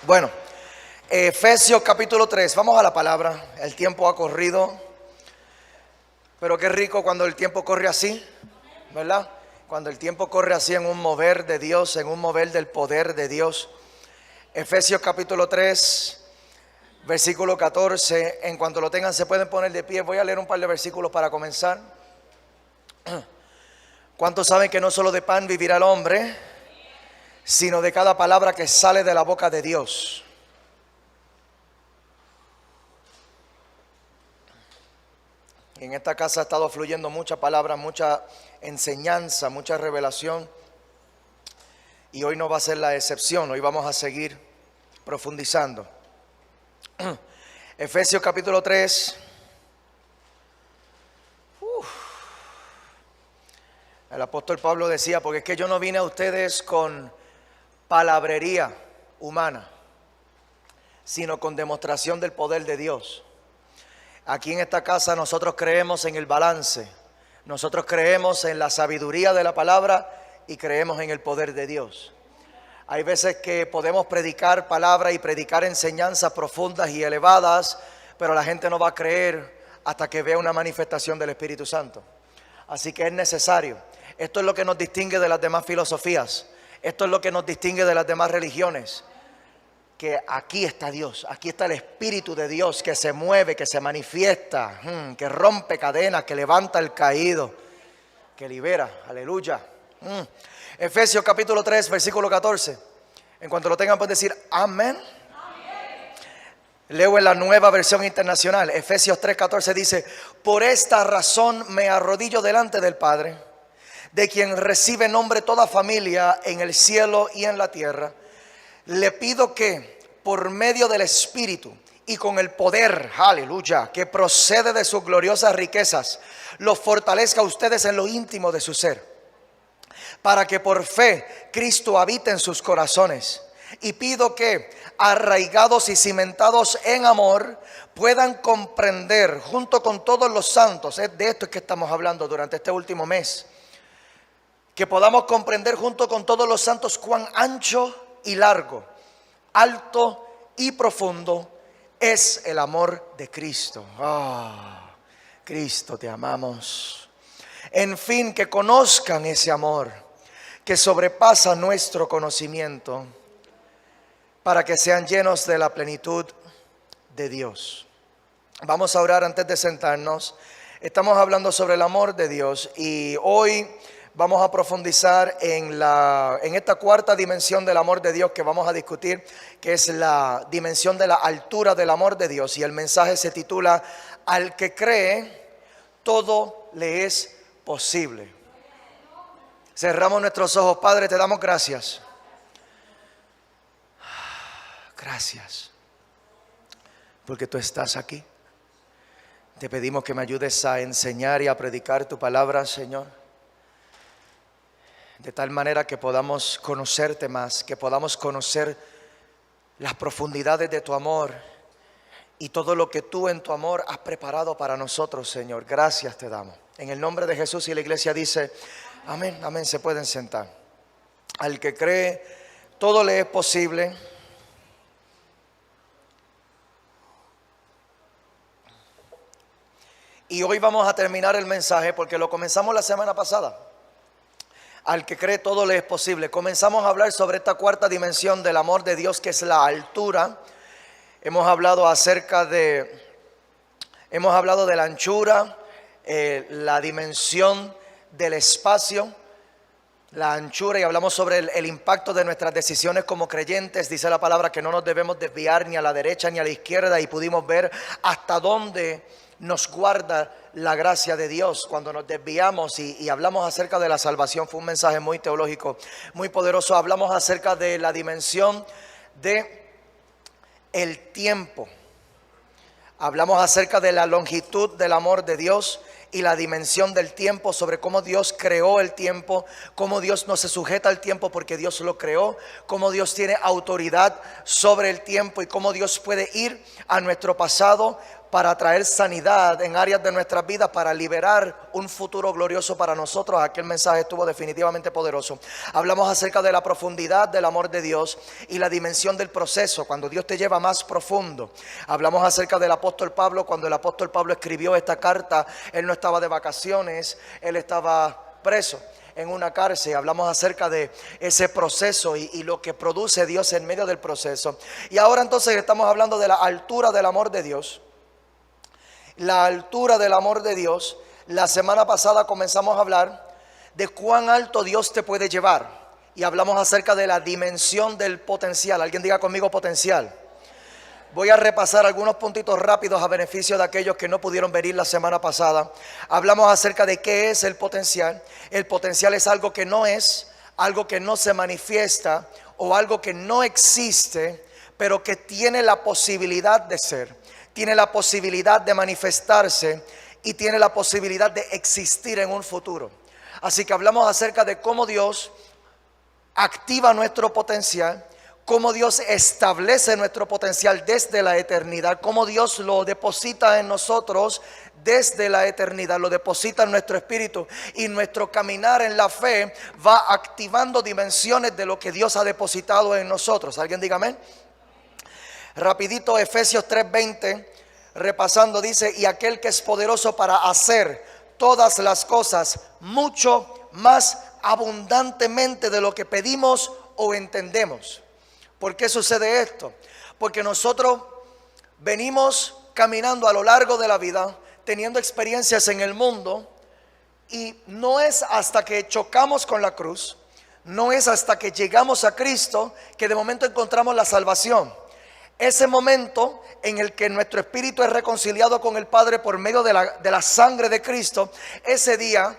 Bueno, Efesios capítulo 3, vamos a la palabra. El tiempo ha corrido, pero qué rico cuando el tiempo corre así, ¿verdad? Cuando el tiempo corre así en un mover de Dios, en un mover del poder de Dios. Efesios capítulo 3, versículo 14, en cuanto lo tengan se pueden poner de pie. Voy a leer un par de versículos para comenzar. ¿Cuántos saben que no solo de pan vivirá el hombre, sino de cada palabra que sale de la boca de Dios? En esta casa ha estado fluyendo mucha palabra, mucha enseñanza, mucha revelación. Y hoy no va a ser la excepción, hoy vamos a seguir profundizando. Efesios capítulo 3. El apóstol Pablo decía, porque es que yo no vine a ustedes con palabrería humana, sino con demostración del poder de Dios. Aquí en esta casa nosotros creemos en el balance, nosotros creemos en la sabiduría de la palabra y creemos en el poder de Dios. Hay veces que podemos predicar palabra y predicar enseñanzas profundas y elevadas, pero la gente no va a creer hasta que vea una manifestación del Espíritu Santo. Así que es necesario. Esto es lo que nos distingue de las demás filosofías. Esto es lo que nos distingue de las demás religiones. Que aquí está Dios, aquí está el Espíritu de Dios que se mueve, que se manifiesta, que rompe cadenas, que levanta el caído, que libera, aleluya. Efesios capítulo 3, versículo 14. En cuanto lo tengan pueden decir amén. Leo en la Nueva Versión Internacional. Efesios 3, 14 dice: por esta razón me arrodillo delante del Padre, de quien recibe nombre toda familia en el cielo y en la tierra. Le pido que por medio del Espíritu y con el poder, aleluya, que procede de sus gloriosas riquezas, los fortalezca a ustedes en lo íntimo de su ser, para que por fe Cristo habite en sus corazones. Y pido que, arraigados y cimentados en amor, puedan comprender junto con todos los santos, de esto es que estamos hablando durante este último mes, que podamos comprender junto con todos los santos cuán ancho y largo, alto y profundo es el amor de Cristo. Cristo, te amamos. En fin, que conozcan ese amor que sobrepasa nuestro conocimiento, para que sean llenos de la plenitud de Dios. Vamos a orar antes de sentarnos. Estamos hablando sobre el amor de Dios y hoy vamos a profundizar en esta cuarta dimensión del amor de Dios que vamos a discutir, que es la dimensión de la altura del amor de Dios. Y el mensaje se titula: al que cree, todo le es posible. Cerramos nuestros ojos. Padre, te damos gracias. Gracias, porque tú estás aquí. Te pedimos que me ayudes a enseñar y a predicar tu palabra, Señor, de tal manera que podamos conocerte más, que podamos conocer las profundidades de tu amor y todo lo que tú en tu amor has preparado para nosotros, Señor. Gracias te damos. En el nombre de Jesús, y la iglesia dice amén, amén. Se pueden sentar. Al que cree, todo le es posible. Y hoy vamos a terminar el mensaje porque lo comenzamos la semana pasada. Al que cree, todo le es posible. Comenzamos a hablar sobre esta cuarta dimensión del amor de Dios, que es la altura. Hemos hablado de la anchura, la dimensión del espacio, la anchura, y hablamos sobre el impacto de nuestras decisiones como creyentes. Dice la palabra que no nos debemos desviar ni a la derecha ni a la izquierda, y pudimos ver hasta dónde nos guarda la gracia de Dios cuando nos desviamos, y hablamos acerca de la salvación. Fue un mensaje muy teológico, muy poderoso. Hablamos acerca de la dimensión de el tiempo. Hablamos acerca de la longitud del amor de Dios y la dimensión del tiempo, sobre cómo Dios creó el tiempo, cómo Dios no se sujeta al tiempo porque Dios lo creó, cómo Dios tiene autoridad sobre el tiempo y cómo Dios puede ir a nuestro pasado para traer sanidad en áreas de nuestras vidas, para liberar un futuro glorioso para nosotros. Aquel mensaje estuvo definitivamente poderoso. Hablamos acerca de la profundidad del amor de Dios y la dimensión del proceso, cuando Dios te lleva más profundo. Hablamos acerca del apóstol Pablo. Cuando el apóstol Pablo escribió esta carta, él no estaba de vacaciones, él estaba preso en una cárcel. Hablamos acerca de ese proceso y lo que produce Dios en medio del proceso. Y ahora entonces estamos hablando de la altura del amor de Dios. La altura del amor de Dios. La semana pasada comenzamos a hablar de cuán alto Dios te puede llevar. Y hablamos acerca de la dimensión del potencial. Alguien diga conmigo potencial. Voy a repasar algunos puntitos rápidos a beneficio de aquellos que no pudieron venir la semana pasada. Hablamos acerca de qué es el potencial. El potencial es algo que no es, algo que no se manifiesta o algo que no existe, pero que tiene la posibilidad de ser. Tiene la posibilidad de manifestarse y tiene la posibilidad de existir en un futuro. Así que hablamos acerca de cómo Dios activa nuestro potencial, cómo Dios establece nuestro potencial desde la eternidad, cómo Dios lo deposita en nosotros desde la eternidad, lo deposita en nuestro espíritu, y nuestro caminar en la fe va activando dimensiones de lo que Dios ha depositado en nosotros. ¿Alguien diga amén? Rapidito, Efesios 3:20, repasando, dice: y aquel que es poderoso para hacer todas las cosas mucho más abundantemente de lo que pedimos o entendemos. ¿Por qué sucede esto? Porque nosotros venimos caminando a lo largo de la vida, teniendo experiencias en el mundo, y no es hasta que chocamos con la cruz, no es hasta que llegamos a Cristo que de momento encontramos la salvación. Ese momento en el que nuestro espíritu es reconciliado con el Padre por medio de la sangre de Cristo, ese día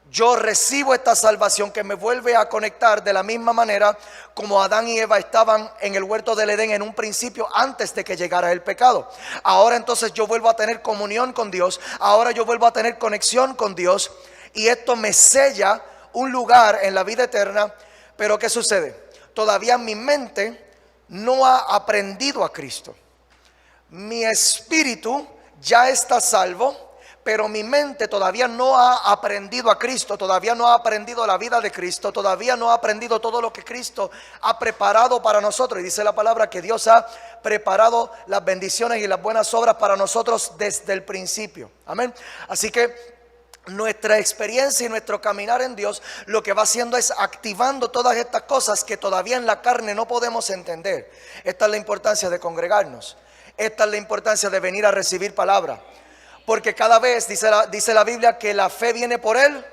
yo recibo esta salvación que me vuelve a conectar de la misma manera como Adán y Eva estaban en el huerto del Edén en un principio, antes de que llegara el pecado. Ahora entonces yo vuelvo a tener comunión con Dios, ahora yo vuelvo a tener conexión con Dios, y esto me sella un lugar en la vida eterna. Pero ¿qué sucede? Todavía mi mente no ha aprendido a Cristo. Mi espíritu ya está salvo, pero mi mente todavía no ha aprendido a Cristo, todavía no ha aprendido la vida de Cristo, todavía no ha aprendido todo lo que Cristo ha preparado para nosotros. Y dice la palabra que Dios ha preparado las bendiciones y las buenas obras para nosotros desde el principio. Amén. Así que nuestra experiencia y nuestro caminar en Dios lo que va haciendo es activando todas estas cosas que todavía en la carne no podemos entender. Esta es la importancia de congregarnos. Esta es la importancia de venir a recibir palabra. Porque cada vez, dice la Biblia, que la fe viene por el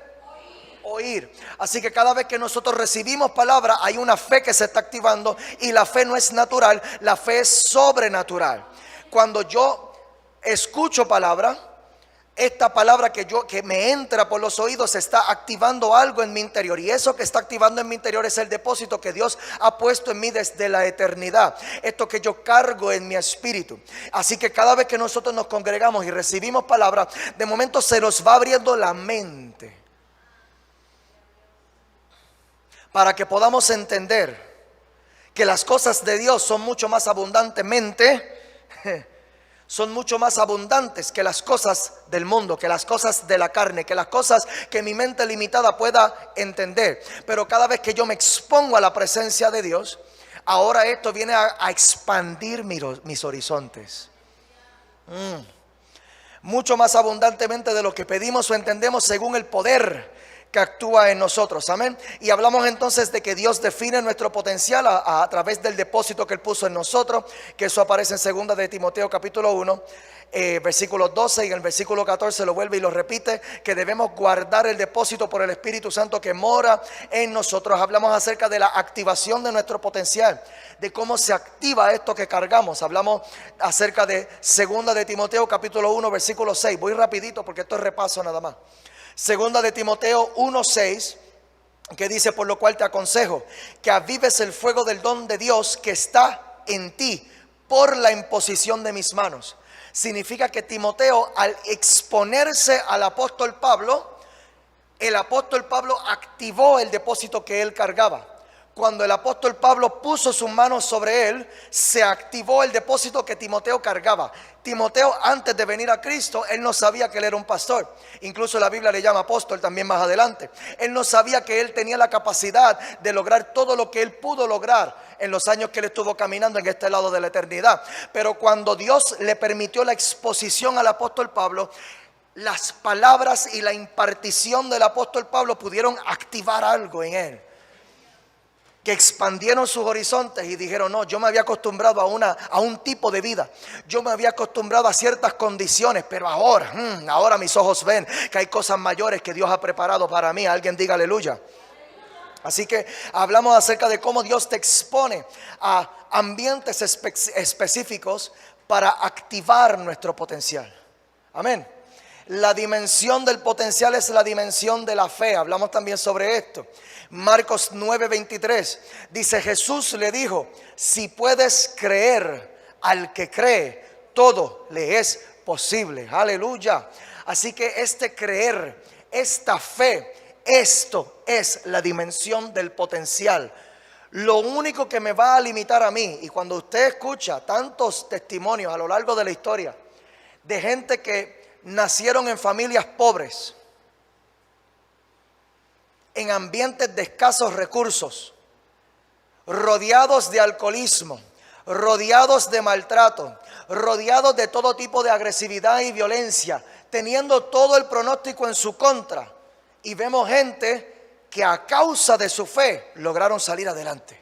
oír. Así que cada vez que nosotros recibimos palabra, hay una fe que se está activando, y la fe no es natural, la fe es sobrenatural. Cuando yo escucho palabra, esta palabra que me entra por los oídos está activando algo en mi interior, y eso que está activando en mi interior es el depósito que Dios ha puesto en mí desde la eternidad, esto que yo cargo en mi espíritu. Así que cada vez que nosotros nos congregamos y recibimos palabra, de momento se nos va abriendo la mente para que podamos entender que las cosas de Dios son mucho más abundantemente son mucho más abundantes que las cosas del mundo, que las cosas de la carne, que las cosas que mi mente limitada pueda entender. Pero cada vez que yo me expongo a la presencia de Dios, ahora esto viene a expandir mis horizontes. Mucho más abundantemente de lo que pedimos o entendemos, según el poder que actúa en nosotros. Amén. Y hablamos entonces de que Dios define nuestro potencial a través del depósito que Él puso en nosotros, que eso aparece en 2 de Timoteo capítulo 1, versículo 12, y en el versículo 14 lo vuelve y lo repite, que debemos guardar el depósito por el Espíritu Santo que mora en nosotros. Hablamos acerca de la activación de nuestro potencial, de cómo se activa esto que cargamos. Hablamos acerca de 2 de Timoteo capítulo 1, versículo 6. Voy rapidito porque esto es repaso nada más. 2 de Timoteo 1:6, que dice: por lo cual te aconsejo que avives el fuego del don de Dios que está en ti por la imposición de mis manos. Significa que Timoteo, al exponerse al apóstol Pablo, el apóstol Pablo activó el depósito que él cargaba. cuando el apóstol Pablo puso sus manos sobre él, se activó el depósito que Timoteo cargaba. Timoteo, antes de venir a Cristo, él no sabía que él era un pastor. Incluso la Biblia le llama apóstol también más adelante. Él no sabía que él tenía la capacidad de lograr todo lo que él pudo lograr en los años que él estuvo caminando en este lado de la eternidad. Pero cuando Dios le permitió la exposición al apóstol Pablo, las palabras y la impartición del apóstol Pablo pudieron activar algo en él, que expandieron sus horizontes y dijeron: no, yo me había acostumbrado a un tipo de vida, yo me había acostumbrado a ciertas condiciones, pero ahora mis ojos ven que hay cosas mayores que Dios ha preparado para mí. Alguien diga aleluya. Así que hablamos acerca de cómo Dios te expone a ambientes específicos para activar nuestro potencial. Amén. La dimensión del potencial es la dimensión de la fe. Hablamos también sobre esto. Marcos 9:23 dice: Jesús le dijo: si puedes creer, al que cree, todo le es posible. Aleluya. Así que este creer, esta fe, esto es la dimensión del potencial. Lo único que me va a limitar a mí, y cuando usted escucha tantos testimonios a lo largo de la historia de gente que nacieron en familias pobres, en ambientes de escasos recursos, rodeados de alcoholismo, rodeados de maltrato, rodeados de todo tipo de agresividad y violencia, teniendo todo el pronóstico en su contra, y vemos gente que a causa de su fe lograron salir adelante,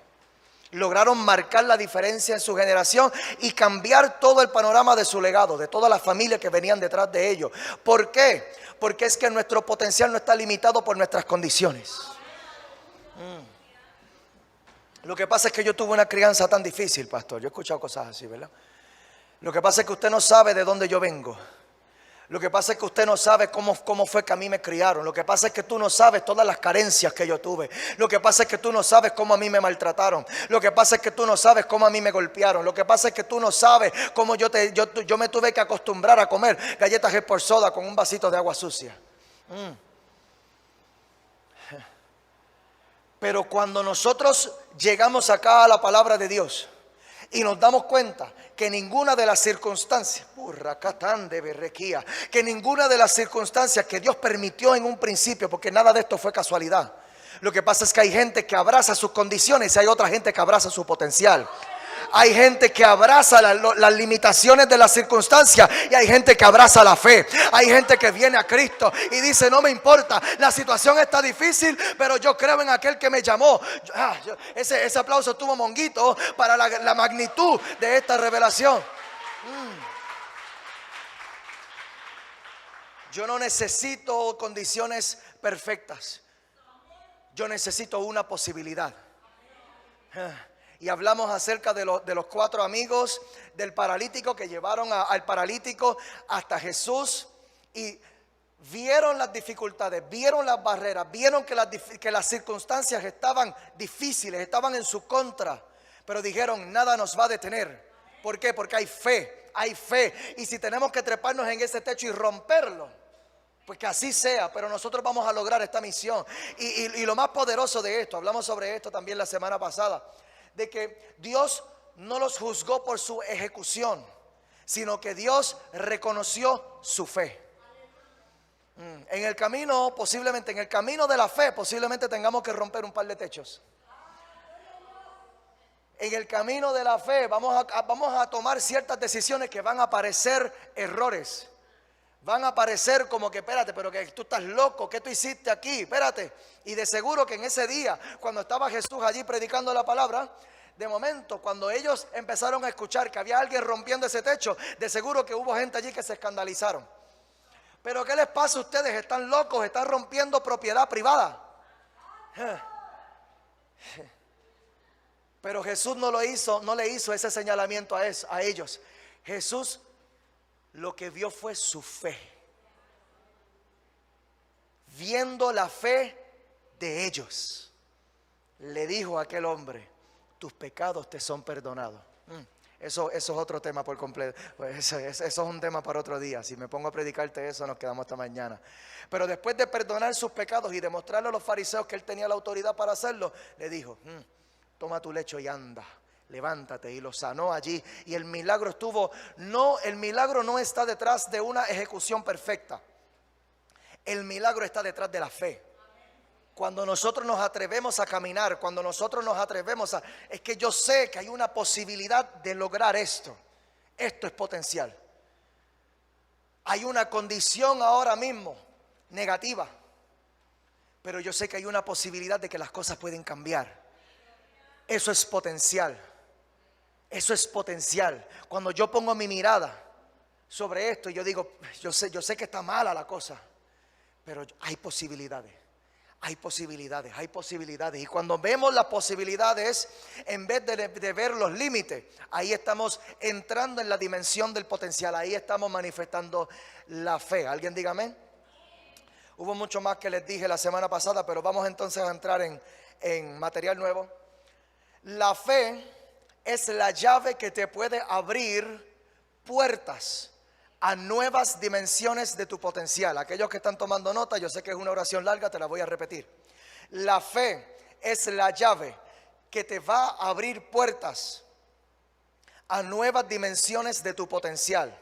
lograron marcar la diferencia en su generación y cambiar todo el panorama de su legado, de todas las familias que venían detrás de ellos. ¿Por qué? Porque es que nuestro potencial no está limitado por nuestras condiciones. Lo que pasa es que yo tuve una crianza tan difícil, pastor. Yo he escuchado cosas así, ¿verdad? Lo que pasa es que usted no sabe de dónde yo vengo. Lo que pasa es que usted no sabe cómo fue que a mí me criaron. Lo que pasa es que tú no sabes todas las carencias que yo tuve. Lo que pasa es que tú no sabes cómo a mí me maltrataron. Lo que pasa es que tú no sabes cómo a mí me golpearon. Lo que pasa es que tú no sabes cómo yo me tuve que acostumbrar a comer galletas por soda con un vasito de agua sucia. Pero cuando nosotros llegamos acá a la palabra de Dios y nos damos cuenta que ninguna de las circunstancias, que ninguna de las circunstancias que Dios permitió en un principio, porque nada de esto fue casualidad. Lo que pasa es que hay gente que abraza sus condiciones y hay otra gente que abraza su potencial. Hay gente que abraza las limitaciones de las circunstancias y hay gente que abraza la fe. Hay gente que viene a Cristo y dice: no me importa, la situación está difícil, pero yo creo en aquel que me llamó. Ese aplauso tuvo Monguito para la magnitud de esta revelación. Yo no necesito condiciones perfectas. Yo necesito una posibilidad. Y hablamos acerca de los 4 amigos del paralítico que llevaron al paralítico hasta Jesús y vieron las dificultades, vieron las barreras, vieron que las circunstancias estaban difíciles, estaban en su contra, pero dijeron: nada nos va a detener. ¿Por qué? Porque hay fe, hay fe. Y si tenemos que treparnos en ese techo y romperlo, pues que así sea, pero nosotros vamos a lograr esta misión. Y lo más poderoso de esto, hablamos sobre esto también la semana pasada, de que Dios no los juzgó por su ejecución, sino que Dios reconoció su fe. En el camino, posiblemente, en el camino de la fe, posiblemente tengamos que romper un par de techos. En el camino de la fe vamos a tomar ciertas decisiones que van a parecer errores. Van a parecer como que: espérate, pero que tú estás loco, ¿qué tú hiciste aquí? Espérate. Y de seguro que en ese día, cuando estaba Jesús allí predicando la palabra, de momento, cuando ellos empezaron a escuchar que había alguien rompiendo ese techo, de seguro que hubo gente allí que se escandalizaron. ¿Pero qué les pasa a ustedes? ¿Están locos? ¿Están rompiendo propiedad privada? Pero Jesús no le hizo ese señalamiento a ellos. Jesús lo que vio fue su fe. Viendo la fe de ellos, le dijo a aquel hombre: tus pecados te son perdonados. Eso es otro tema por completo. Eso es un tema para otro día. Si me pongo a predicarte eso, nos quedamos hasta mañana. Pero después de perdonar sus pecados y demostrarle a los fariseos que él tenía la autoridad para hacerlo, le dijo: toma tu lecho y anda. Levántate, y lo sanó allí. Y el milagro estuvo, no, el milagro no está detrás de una ejecución perfecta. El milagro está detrás de la fe. Cuando nosotros nos atrevemos a caminar, cuando nosotros nos atrevemos a... Es que yo sé que hay una posibilidad de lograr esto. Esto es potencial. Hay una condición ahora mismo negativa, pero yo sé que hay una posibilidad de que las cosas pueden cambiar. Eso es potencial. Eso es potencial. Cuando yo pongo mi mirada sobre esto, yo digo, yo sé que está mala la cosa, pero hay posibilidades. Hay posibilidades, hay posibilidades. Y cuando vemos las posibilidades, en vez de ver los límites, ahí estamos entrando en la dimensión del potencial. Ahí estamos manifestando la fe. ¿Alguien diga amén? Hubo mucho más que les dije la semana pasada, pero vamos entonces a entrar en material nuevo. La fe es la llave que te puede abrir puertas a nuevas dimensiones de tu potencial. Aquellos que están tomando nota, yo sé que es una oración larga, te la voy a repetir. La fe es la llave que te va a abrir puertas a nuevas dimensiones de tu potencial.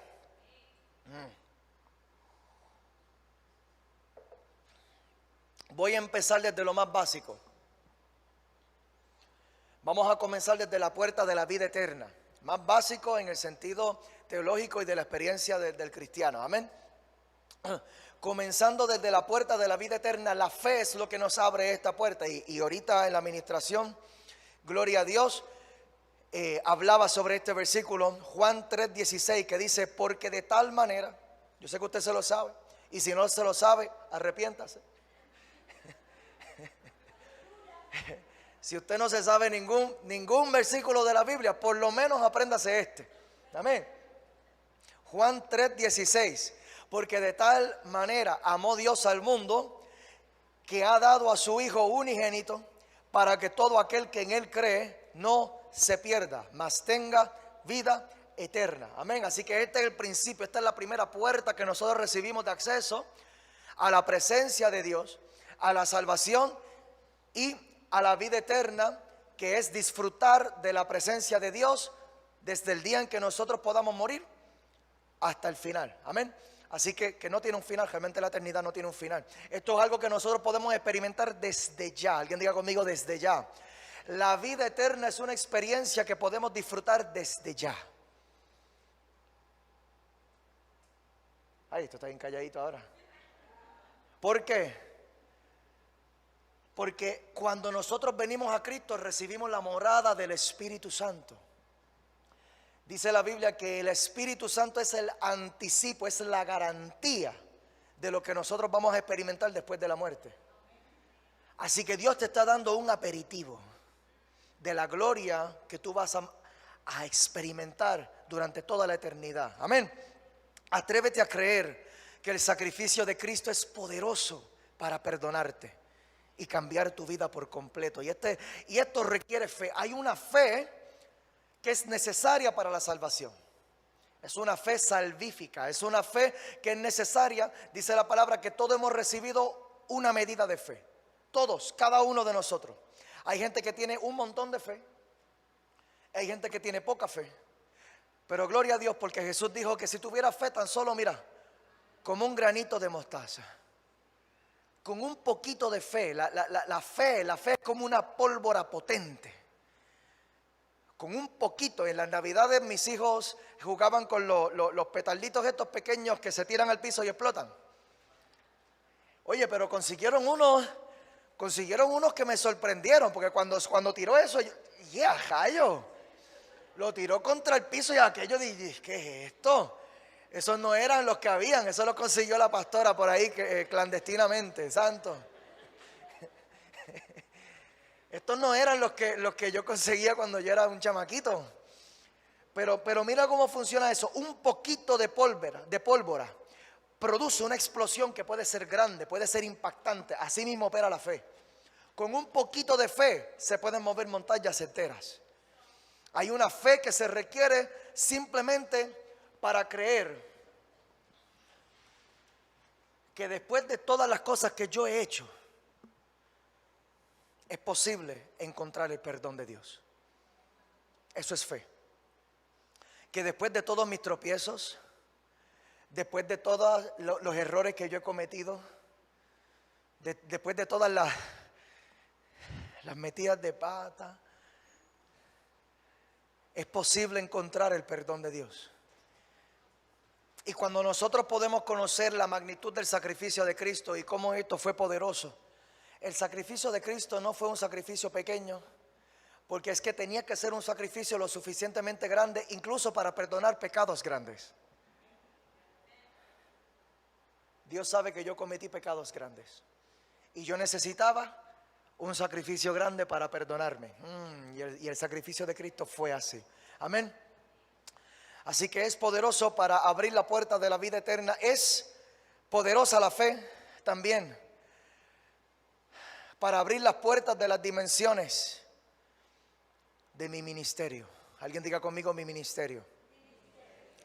Voy a empezar desde lo más básico. Vamos a comenzar desde la puerta de la vida eterna. Más básico en el sentido teológico y de la experiencia del cristiano. Amén. Comenzando desde la puerta de la vida eterna, la fe es lo que nos abre esta puerta. Y ahorita en la administración, gloria a Dios, hablaba sobre este versículo, Juan 3:16, que dice, porque de tal manera, yo sé que usted se lo sabe, y si no se lo sabe, arrepiéntase. Si usted no se sabe ningún versículo de la Biblia, por lo menos apréndase este. Amén. Juan 3:16. Porque de tal manera amó Dios al mundo, que ha dado a su Hijo unigénito, para que todo aquel que en Él cree no se pierda, mas tenga vida eterna. Amén. Así que este es el principio, esta es la primera puerta que nosotros recibimos de acceso a la presencia de Dios, a la salvación y a la vida eterna, que es disfrutar de la presencia de Dios desde el día en que nosotros podamos morir hasta el final. Amén. Así que no tiene un final, realmente la eternidad no tiene un final. Esto es algo que nosotros podemos experimentar desde ya. Alguien diga conmigo, desde ya. La vida eterna es una experiencia que podemos disfrutar desde ya. Ay, esto está bien calladito ahora. ¿Por qué? Porque cuando nosotros venimos a Cristo recibimos la morada del Espíritu Santo. Dice la Biblia que el Espíritu Santo es el anticipo, es la garantía de lo que nosotros vamos a experimentar después de la muerte. Así que Dios te está dando un aperitivo de la gloria que tú vas a experimentar durante toda la eternidad. Amén. Atrévete a creer que el sacrificio de Cristo es poderoso para perdonarte y cambiar tu vida por completo. Y esto requiere fe. Hay una fe que es necesaria para la salvación. Es una fe salvífica, es una fe que es necesaria. Dice la palabra que todos hemos recibido una medida de fe. Todos, cada uno de nosotros. Hay gente que tiene un montón de fe. Hay gente que tiene poca fe. Pero gloria a Dios, porque Jesús dijo que si tuviera fe tan solo, mira, como un granito de mostaza. Con un poquito de fe. La fe es como una pólvora potente. Con un poquito. En las navidades mis hijos jugaban con los petarditos estos pequeños que se tiran al piso y explotan. Oye, pero consiguieron unos que me sorprendieron, porque cuando tiró eso, jallo, lo tiró contra el piso y aquello dije, ¿qué es esto? Esos no eran los que habían, eso lo consiguió la pastora por ahí clandestinamente, santo. Estos no eran los que yo conseguía cuando yo era un chamaquito. Pero mira cómo funciona eso. Un poquito de pólvora produce una explosión que puede ser grande, puede ser impactante. Así mismo opera la fe. Con un poquito de fe se pueden mover montañas enteras. Hay una fe que se requiere simplemente para creer que después de todas las cosas que yo he hecho, es posible encontrar el perdón de Dios. Eso es fe. Que después de todos mis tropiezos, después de todos los errores que yo he cometido, después de todas las metidas de pata, es posible encontrar el perdón de Dios. Y cuando nosotros podemos conocer la magnitud del sacrificio de Cristo y cómo esto fue poderoso, el sacrificio de Cristo no fue un sacrificio pequeño, porque es que tenía que ser un sacrificio lo suficientemente grande, incluso para perdonar pecados grandes. Dios sabe que yo cometí pecados grandes y yo necesitaba un sacrificio grande para perdonarme. Y el sacrificio de Cristo fue así. Amén. Así que es poderoso para abrir la puerta de la vida eterna. Es poderosa la fe también para abrir las puertas de las dimensiones de mi ministerio. Alguien diga conmigo: mi ministerio.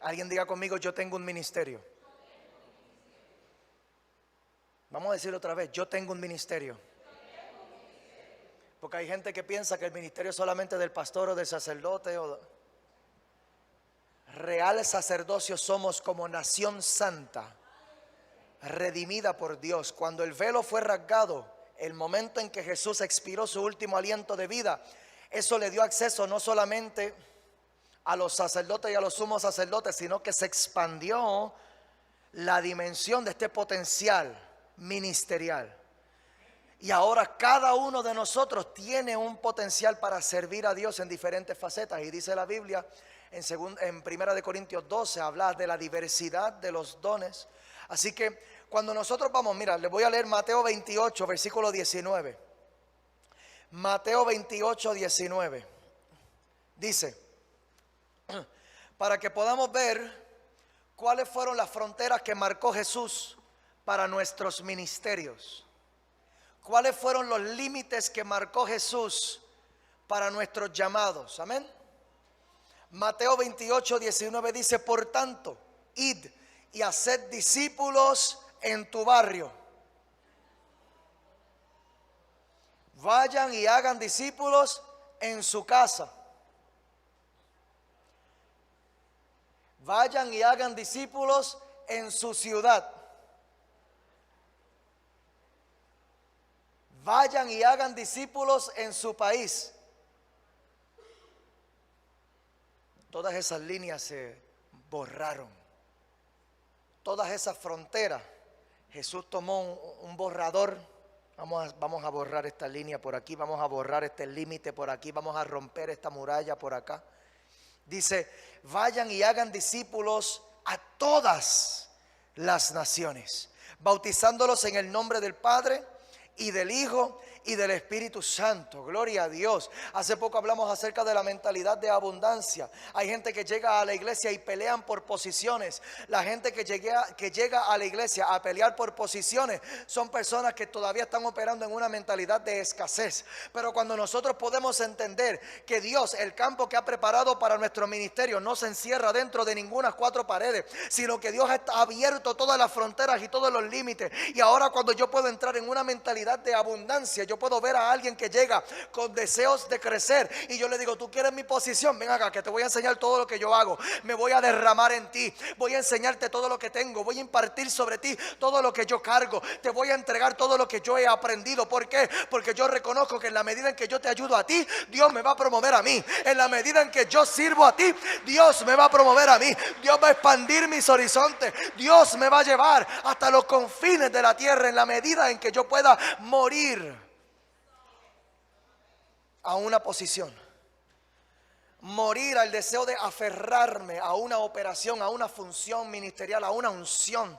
Alguien diga conmigo: yo tengo un ministerio. Vamos a decir otra vez: yo tengo un ministerio. Porque hay gente que piensa que el ministerio es solamente del pastor o del sacerdote. Real sacerdocio somos como nación santa, redimida por Dios. Cuando el velo fue rasgado, el momento en que Jesús expiró su último aliento de vida, eso le dio acceso no solamente a los sacerdotes y a los sumos sacerdotes, sino que se expandió la dimensión de este potencial ministerial. Y ahora cada uno de nosotros tiene un potencial para servir a Dios en diferentes facetas. Y dice la Biblia en 1 Corintios 12, habla de la diversidad de los dones. Así que cuando nosotros vamos, mira, les voy a leer Mateo 28, versículo 19. Mateo 28, 19. Dice, para que podamos ver cuáles fueron las fronteras que marcó Jesús para nuestros ministerios. ¿Cuáles fueron los límites que marcó Jesús para nuestros llamados? Amén. Mateo 28, 19 dice: por tanto, id y haced discípulos en tu barrio. Vayan y hagan discípulos en su casa. Vayan y hagan discípulos en su ciudad. Vayan y hagan discípulos en su país. Todas esas líneas se borraron. Todas esas fronteras. Jesús tomó un borrador. Vamos a borrar esta línea por aquí. Vamos a borrar este límite por aquí. Vamos a romper esta muralla por acá. Dice: vayan y hagan discípulos a todas las naciones, bautizándolos en el nombre del Padre y del Hijo y del Espíritu Santo. Gloria a Dios. Hace poco hablamos acerca de la mentalidad de abundancia. Hay gente que llega a la iglesia y pelean por posiciones. La gente que llega a la iglesia a pelear por posiciones son personas que todavía están operando en una mentalidad de escasez. Pero cuando nosotros podemos entender que Dios, el campo que ha preparado para nuestro ministerio, no se encierra dentro de ninguna cuatro paredes, sino que Dios ha abierto todas las fronteras y todos los límites. Y ahora cuando yo puedo entrar en una mentalidad de abundancia, yo puedo ver a alguien que llega con deseos de crecer y yo le digo: tú quieres mi posición, ven acá que te voy a enseñar todo lo que yo hago. Me voy a derramar en ti, voy a enseñarte todo lo que tengo, voy a impartir sobre ti todo lo que yo cargo, te voy a entregar todo lo que yo he aprendido. ¿Por qué? Porque yo reconozco que en la medida en que yo te ayudo a ti, Dios me va a promover a mí. En la medida en que yo sirvo a ti, Dios me va a promover a mí. Dios va a expandir mis horizontes. Dios me va a llevar hasta los confines de la tierra en la medida en que yo pueda morir a una posición, morir al deseo de aferrarme a una operación, a una función ministerial, a una unción.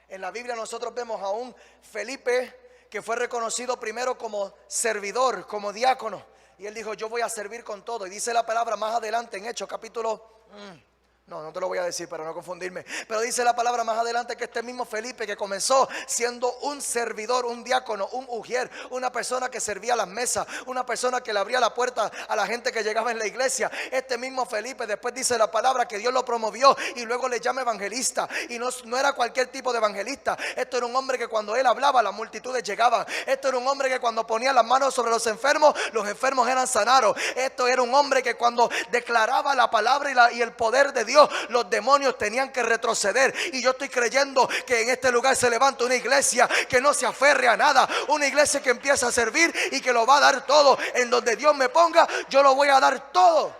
En la Biblia nosotros vemos a un Felipe que fue reconocido primero como servidor, como diácono, y él dijo: yo voy a servir con todo. Y dice la palabra más adelante en Hechos capítulo No, no te lo voy a decir para no confundirme. Pero dice la palabra más adelante que este mismo Felipe, que comenzó siendo un servidor, un diácono, un ujier, una persona que servía las mesas, una persona que le abría la puerta a la gente que llegaba en la iglesia. Este mismo Felipe después dice la palabra que Dios lo promovió y luego le llama evangelista. Y no era cualquier tipo de evangelista. Esto era un hombre que cuando él hablaba las multitudes llegaban. Esto era un hombre que cuando ponía las manos sobre los enfermos eran sanados. Esto era un hombre que cuando declaraba la palabra y el poder de Dios, los demonios tenían que retroceder. Y yo estoy creyendo que en este lugar se levanta una iglesia que no se aferre a nada, una iglesia que empieza a servir y que lo va a dar todo. En donde Dios me ponga, yo lo voy a dar todo.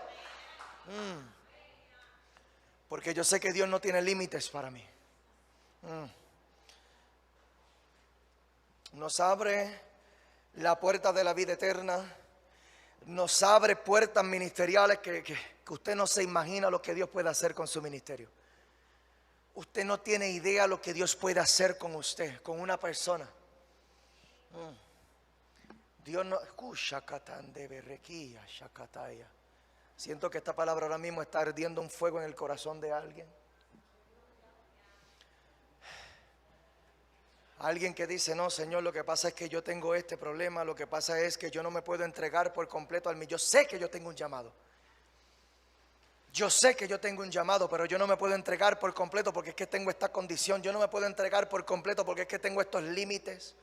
Porque yo sé que Dios no tiene límites para mí. Nos abre la puerta de la vida eterna. Nos abre puertas ministeriales que usted no se imagina lo que Dios puede hacer con su ministerio. Usted no tiene idea lo que Dios puede hacer con usted, con una persona. Dios no... Siento que esta palabra ahora mismo está ardiendo un fuego en el corazón de alguien. Alguien que dice, no, Señor, lo que pasa es que yo tengo este problema, lo que pasa es que yo no me puedo entregar por completo al mío. Yo sé que yo tengo un llamado. Yo sé que yo tengo un llamado, pero yo no me puedo entregar por completo porque es que tengo esta condición. Yo no me puedo entregar por completo porque es que tengo estos límites.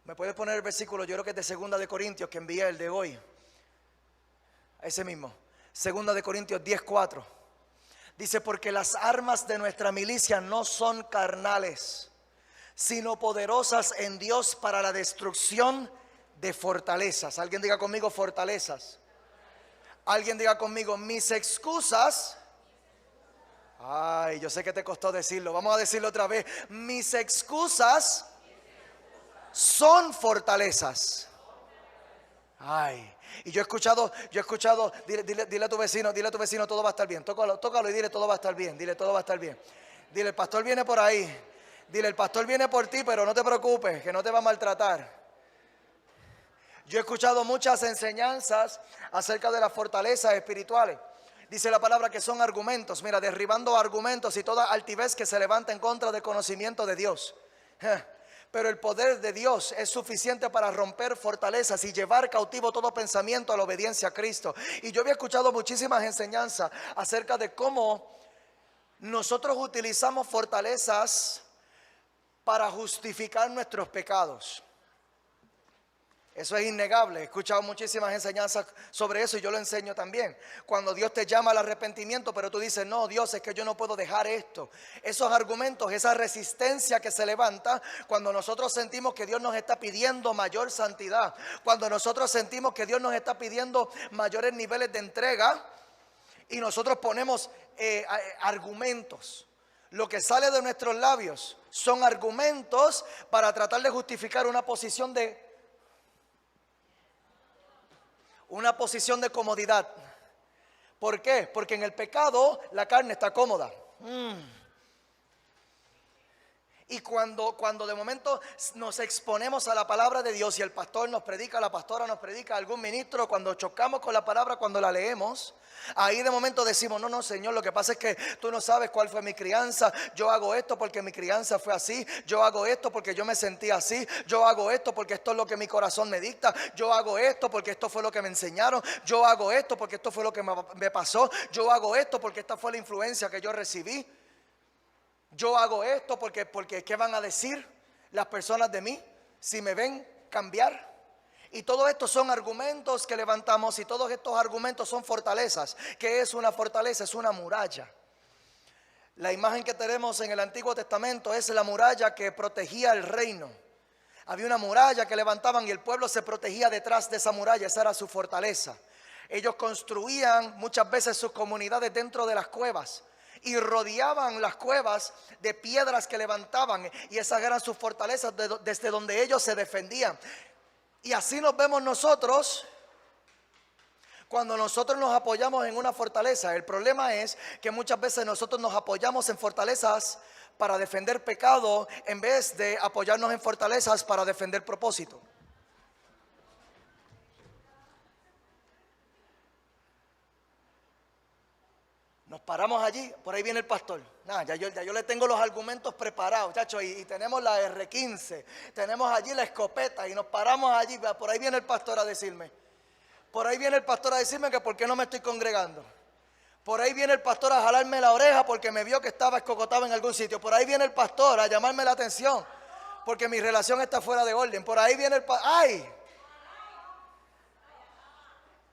¿Me puedes poner el versículo? Yo creo que es de 2 de Corintios que envié, el de hoy. Ese mismo. 2 de Corintios 10:4. Dice, porque las armas de nuestra milicia no son carnales, sino poderosas en Dios para la destrucción de fortalezas. Alguien diga conmigo fortalezas. Alguien diga conmigo mis excusas. Ay, yo sé que te costó decirlo. Vamos a decirlo otra vez. Mis excusas son fortalezas. Ay. Y yo he escuchado, dile a tu vecino, todo va a estar bien. Tócalo y dile, todo va a estar bien. Dile, todo va a estar bien. Dile, el pastor viene por ahí. Dile, el pastor viene por ti, pero no te preocupes, que no te va a maltratar. Yo he escuchado muchas enseñanzas acerca de las fortalezas espirituales. Dice la palabra que son argumentos. Mira, derribando argumentos y toda altivez que se levanta en contra del conocimiento de Dios. Pero el poder de Dios es suficiente para romper fortalezas y llevar cautivo todo pensamiento a la obediencia a Cristo. Y yo había escuchado muchísimas enseñanzas acerca de cómo nosotros utilizamos fortalezas para justificar nuestros pecados. Eso es innegable. He escuchado muchísimas enseñanzas sobre eso y yo lo enseño también. Cuando Dios te llama al arrepentimiento, pero tú dices, no, Dios, es que yo no puedo dejar esto. Esos argumentos, esa resistencia que se levanta cuando nosotros sentimos que Dios nos está pidiendo mayor santidad, cuando nosotros sentimos que Dios nos está pidiendo mayores niveles de entrega y nosotros ponemos argumentos. Lo que sale de nuestros labios son argumentos para tratar de justificar una posición de comodidad. ¿Por qué? Porque en el pecado la carne está cómoda. Y cuando de momento nos exponemos a la palabra de Dios y el pastor nos predica, la pastora nos predica, algún ministro, cuando chocamos con la palabra, cuando la leemos, ahí de momento decimos, no, Señor, lo que pasa es que tú no sabes cuál fue mi crianza. Yo hago esto porque mi crianza fue así. Yo hago esto porque yo me sentí así. Yo hago esto porque esto es lo que mi corazón me dicta. Yo hago esto porque esto fue lo que me enseñaron. Yo hago esto porque esto fue lo que me pasó. Yo hago esto porque esta fue la influencia que yo recibí. Yo hago esto porque ¿qué van a decir las personas de mí si me ven cambiar? Y todo esto son argumentos que levantamos y todos estos argumentos son fortalezas. ¿Qué es una fortaleza? Es una muralla. La imagen que tenemos en el Antiguo Testamento es la muralla que protegía el reino. Había una muralla que levantaban y el pueblo se protegía detrás de esa muralla. Esa era su fortaleza. Ellos construían muchas veces sus comunidades dentro de las cuevas y rodeaban las cuevas de piedras que levantaban, y esas eran sus fortalezas desde donde ellos se defendían. Y así nos vemos nosotros cuando nosotros nos apoyamos en una fortaleza. El problema es que muchas veces nosotros nos apoyamos en fortalezas para defender pecado en vez de apoyarnos en fortalezas para defender propósito. Nos paramos allí, por ahí viene el pastor. Nada, ya yo le tengo los argumentos preparados, chacho, y tenemos la R15, tenemos allí la escopeta y nos paramos allí. Por ahí viene el pastor a decirme. Por ahí viene el pastor a decirme que por qué no me estoy congregando. Por ahí viene el pastor a jalarme la oreja porque me vio que estaba escocotado en algún sitio. Por ahí viene el pastor a llamarme la atención porque mi relación está fuera de orden. Por ahí viene el pastor. ¡Ay!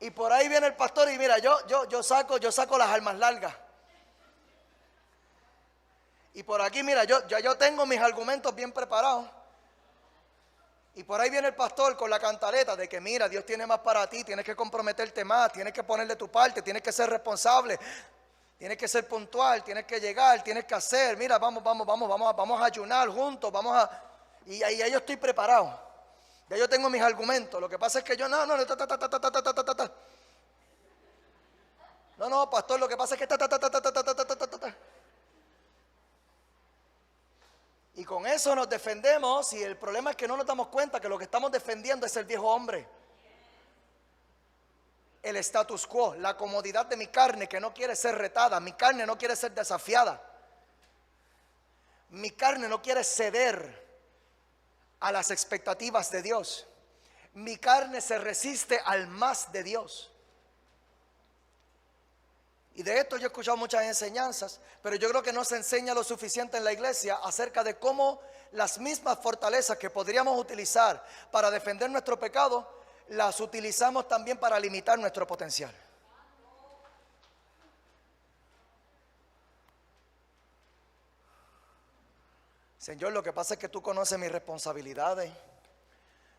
Y por ahí viene el pastor y mira, yo saco las armas largas. Y por aquí, mira, yo tengo mis argumentos bien preparados. Y por ahí viene el pastor con la cantaleta de que mira, Dios tiene más para ti, tienes que comprometerte más, tienes que ponerle tu parte, tienes que ser responsable, tienes que ser puntual, tienes que llegar, tienes que hacer, mira, vamos a ayunar juntos, y ahí yo estoy preparado. Ya yo tengo mis argumentos. Lo que pasa es que yo no, pastor, lo que pasa es que y con eso nos defendemos, y el problema es que no nos damos cuenta que lo que estamos defendiendo es el viejo hombre. El status quo, la comodidad de mi carne que no quiere ser retada, mi carne no quiere ser desafiada. Mi carne no quiere ceder a las expectativas de Dios. Mi carne se resiste al más de Dios. Y de esto yo he escuchado muchas enseñanzas, pero yo creo que no se enseña lo suficiente en la iglesia acerca de cómo las mismas fortalezas que podríamos utilizar para defender nuestro pecado, las utilizamos también para limitar nuestro potencial. Señor, lo que pasa es que tú conoces mis responsabilidades.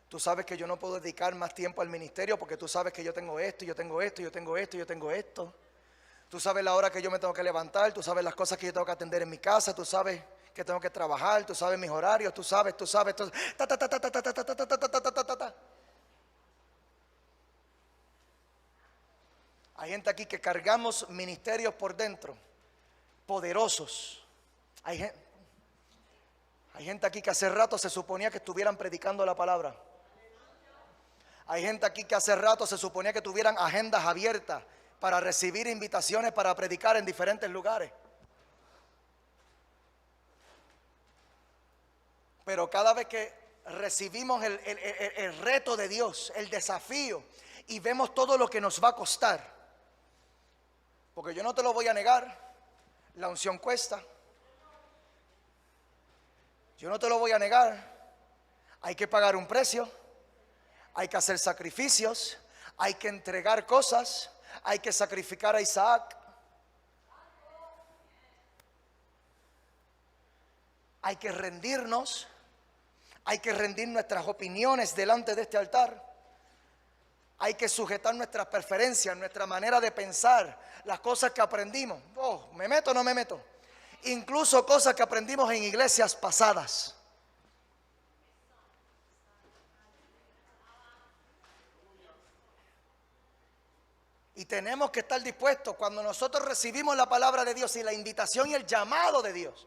Tú sabes que yo no puedo dedicar más tiempo al ministerio porque tú sabes que yo tengo esto, yo tengo esto, yo tengo esto, yo tengo esto. Tú sabes la hora que yo me tengo que levantar, tú sabes las cosas que yo tengo que atender en mi casa, tú sabes que tengo que trabajar, tú sabes mis horarios, tú sabes. Hay gente aquí que cargamos ministerios por dentro, poderosos. Hay gente aquí que hace rato se suponía que estuvieran predicando la palabra. Hay gente aquí que hace rato se suponía que tuvieran agendas abiertas para recibir invitaciones para predicar en diferentes lugares. Pero cada vez que recibimos el reto de Dios, el desafío, y vemos todo lo que nos va a costar, porque yo no te lo voy a negar, la unción cuesta. Yo no te lo voy a negar, hay que pagar un precio, hay que hacer sacrificios, hay que entregar cosas. Hay que sacrificar a Isaac. Hay que rendirnos. Hay que rendir nuestras opiniones delante de este altar. Hay que sujetar nuestras preferencias, nuestra manera de pensar, las cosas que aprendimos. Oh, ¿me meto o no me meto? Incluso cosas que aprendimos en iglesias pasadas. Y tenemos que estar dispuestos cuando nosotros recibimos la palabra de Dios y la invitación y el llamado de Dios.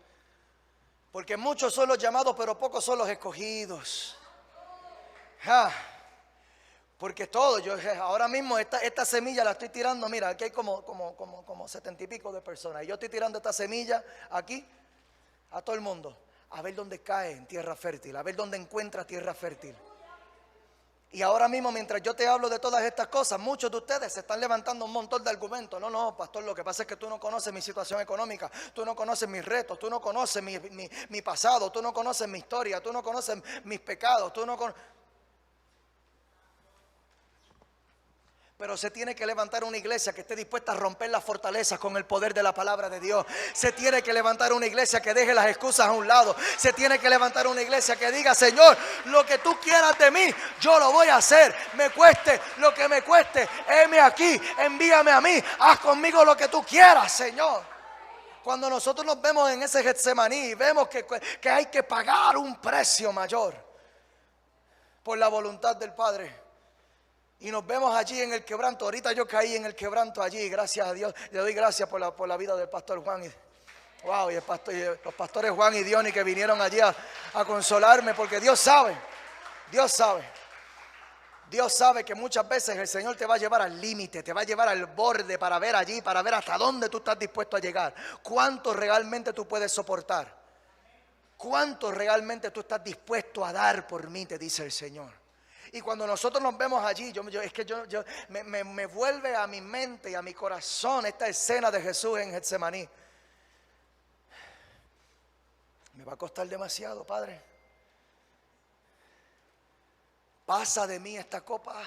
Porque muchos son los llamados, pero pocos son los escogidos. Porque todo, yo ahora mismo esta semilla la estoy tirando, mira, aquí hay como 70 y pico de personas. Y yo estoy tirando esta semilla aquí a todo el mundo. A ver dónde cae en tierra fértil, a ver dónde encuentra tierra fértil. Y ahora mismo, mientras yo te hablo de todas estas cosas, muchos de ustedes se están levantando un montón de argumentos. No, pastor, lo que pasa es que tú no conoces mi situación económica, tú no conoces mis retos, tú no conoces mi pasado, tú no conoces mi historia, tú no conoces mis pecados, tú no conoces. Pero se tiene que levantar una iglesia que esté dispuesta a romper las fortalezas con el poder de la palabra de Dios. Se tiene que levantar una iglesia que deje las excusas a un lado. Se tiene que levantar una iglesia que diga: Señor, lo que tú quieras de mí, yo lo voy a hacer. Me cueste lo que me cueste. Heme aquí, envíame a mí. Haz conmigo lo que tú quieras, Señor. Cuando nosotros nos vemos en ese Getsemaní y vemos que hay que pagar un precio mayor por la voluntad del Padre. Y nos vemos allí en el quebranto. Ahorita yo caí en el quebranto allí, gracias a Dios. Le doy gracias por la vida del pastor Juan. Y los pastores Juan y Diony que vinieron allí a consolarme, porque Dios sabe. Dios sabe que muchas veces el Señor te va a llevar al límite, te va a llevar al borde para ver allí, para ver hasta dónde tú estás dispuesto a llegar. ¿Cuánto realmente tú puedes soportar? ¿Cuánto realmente tú estás dispuesto a dar por mí? Te dice el Señor. Y cuando nosotros nos vemos allí, me vuelve a mi mente y a mi corazón esta escena de Jesús en Getsemaní. Me va a costar demasiado, Padre. Pasa de mí esta copa.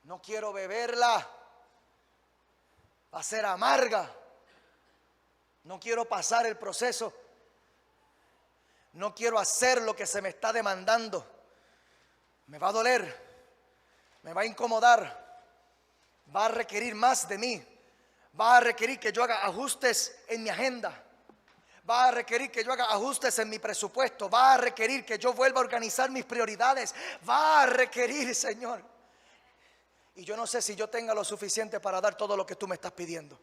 No quiero beberla. Va a ser amarga. No quiero pasar el proceso. No quiero hacer lo que se me está demandando. Me va a doler. Me va a incomodar. Va a requerir más de mí. Va a requerir que yo haga ajustes en mi agenda. Va a requerir que yo haga ajustes en mi presupuesto. Va a requerir que yo vuelva a organizar mis prioridades. Va a requerir, Señor. Y yo no sé si yo tenga lo suficiente para dar todo lo que tú me estás pidiendo.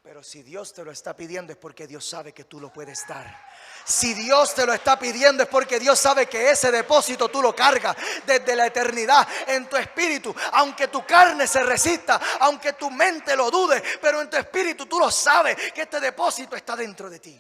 Pero si Dios te lo está pidiendo es porque Dios sabe que tú lo puedes dar. Si Dios te lo está pidiendo es porque Dios sabe que ese depósito tú lo cargas desde la eternidad en tu espíritu. Aunque tu carne se resista, aunque tu mente lo dude, pero en tu espíritu tú lo sabes que este depósito está dentro de ti.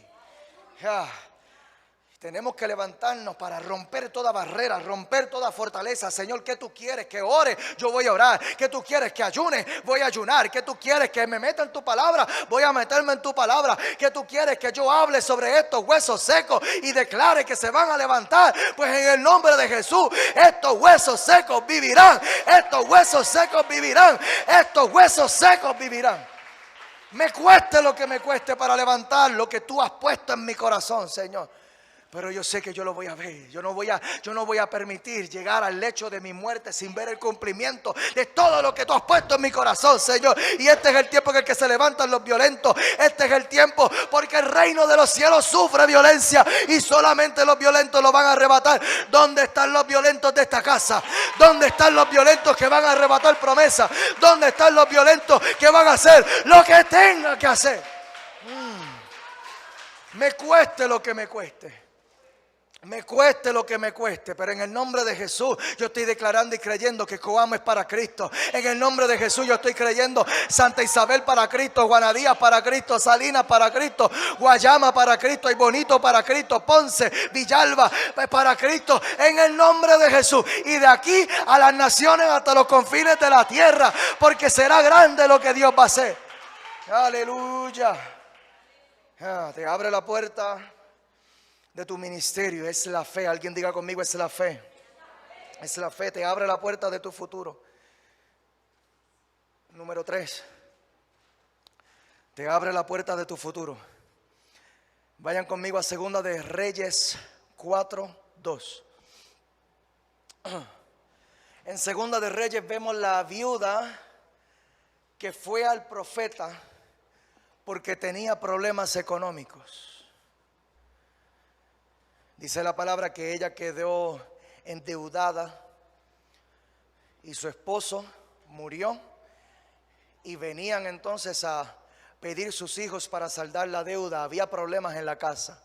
Tenemos que levantarnos para romper toda barrera, romper toda fortaleza. Señor, ¿qué tú quieres? Que ore, yo voy a orar. ¿Qué tú quieres? Que ayune, voy a ayunar. ¿Qué tú quieres? Que me meta en tu palabra, voy a meterme en tu palabra. ¿Qué tú quieres? Que yo hable sobre estos huesos secos y declare que se van a levantar. Pues en el nombre de Jesús, estos huesos secos vivirán. Estos huesos secos vivirán. Estos huesos secos vivirán. Me cueste lo que me cueste para levantar lo que tú has puesto en mi corazón, Señor. Pero yo sé que yo lo voy a ver. Yo no voy a permitir llegar al lecho de mi muerte sin ver el cumplimiento de todo lo que tú has puesto en mi corazón, Señor. Y este es el tiempo en el que se levantan los violentos. Este es el tiempo porque el reino de los cielos sufre violencia y solamente los violentos lo van a arrebatar. ¿Dónde están los violentos de esta casa? ¿Dónde están los violentos que van a arrebatar promesas? ¿Dónde están los violentos que van a hacer lo que tengan que hacer? Me cueste lo que me cueste. Me cueste lo que me cueste, pero en el nombre de Jesús yo estoy declarando y creyendo que Coamo es para Cristo. En el nombre de Jesús yo estoy creyendo Santa Isabel para Cristo, Juanadías para Cristo, Salinas para Cristo, Guayama para Cristo, y Bonito para Cristo, Ponce, Villalba para Cristo, en el nombre de Jesús. Y de aquí a las naciones hasta los confines de la tierra, porque será grande lo que Dios va a hacer. Aleluya. Te abre la puerta de tu ministerio, es la fe. Alguien diga conmigo, es la fe. Es la fe, te abre la puerta de tu futuro. Número 3, te abre la puerta de tu futuro. Vayan conmigo a Segunda de Reyes 4:2. En Segunda de Reyes vemos la viuda que fue al profeta porque tenía problemas económicos. Dice la palabra que ella quedó endeudada y su esposo murió, y venían entonces a pedir sus hijos para saldar la deuda. Había problemas en la casa,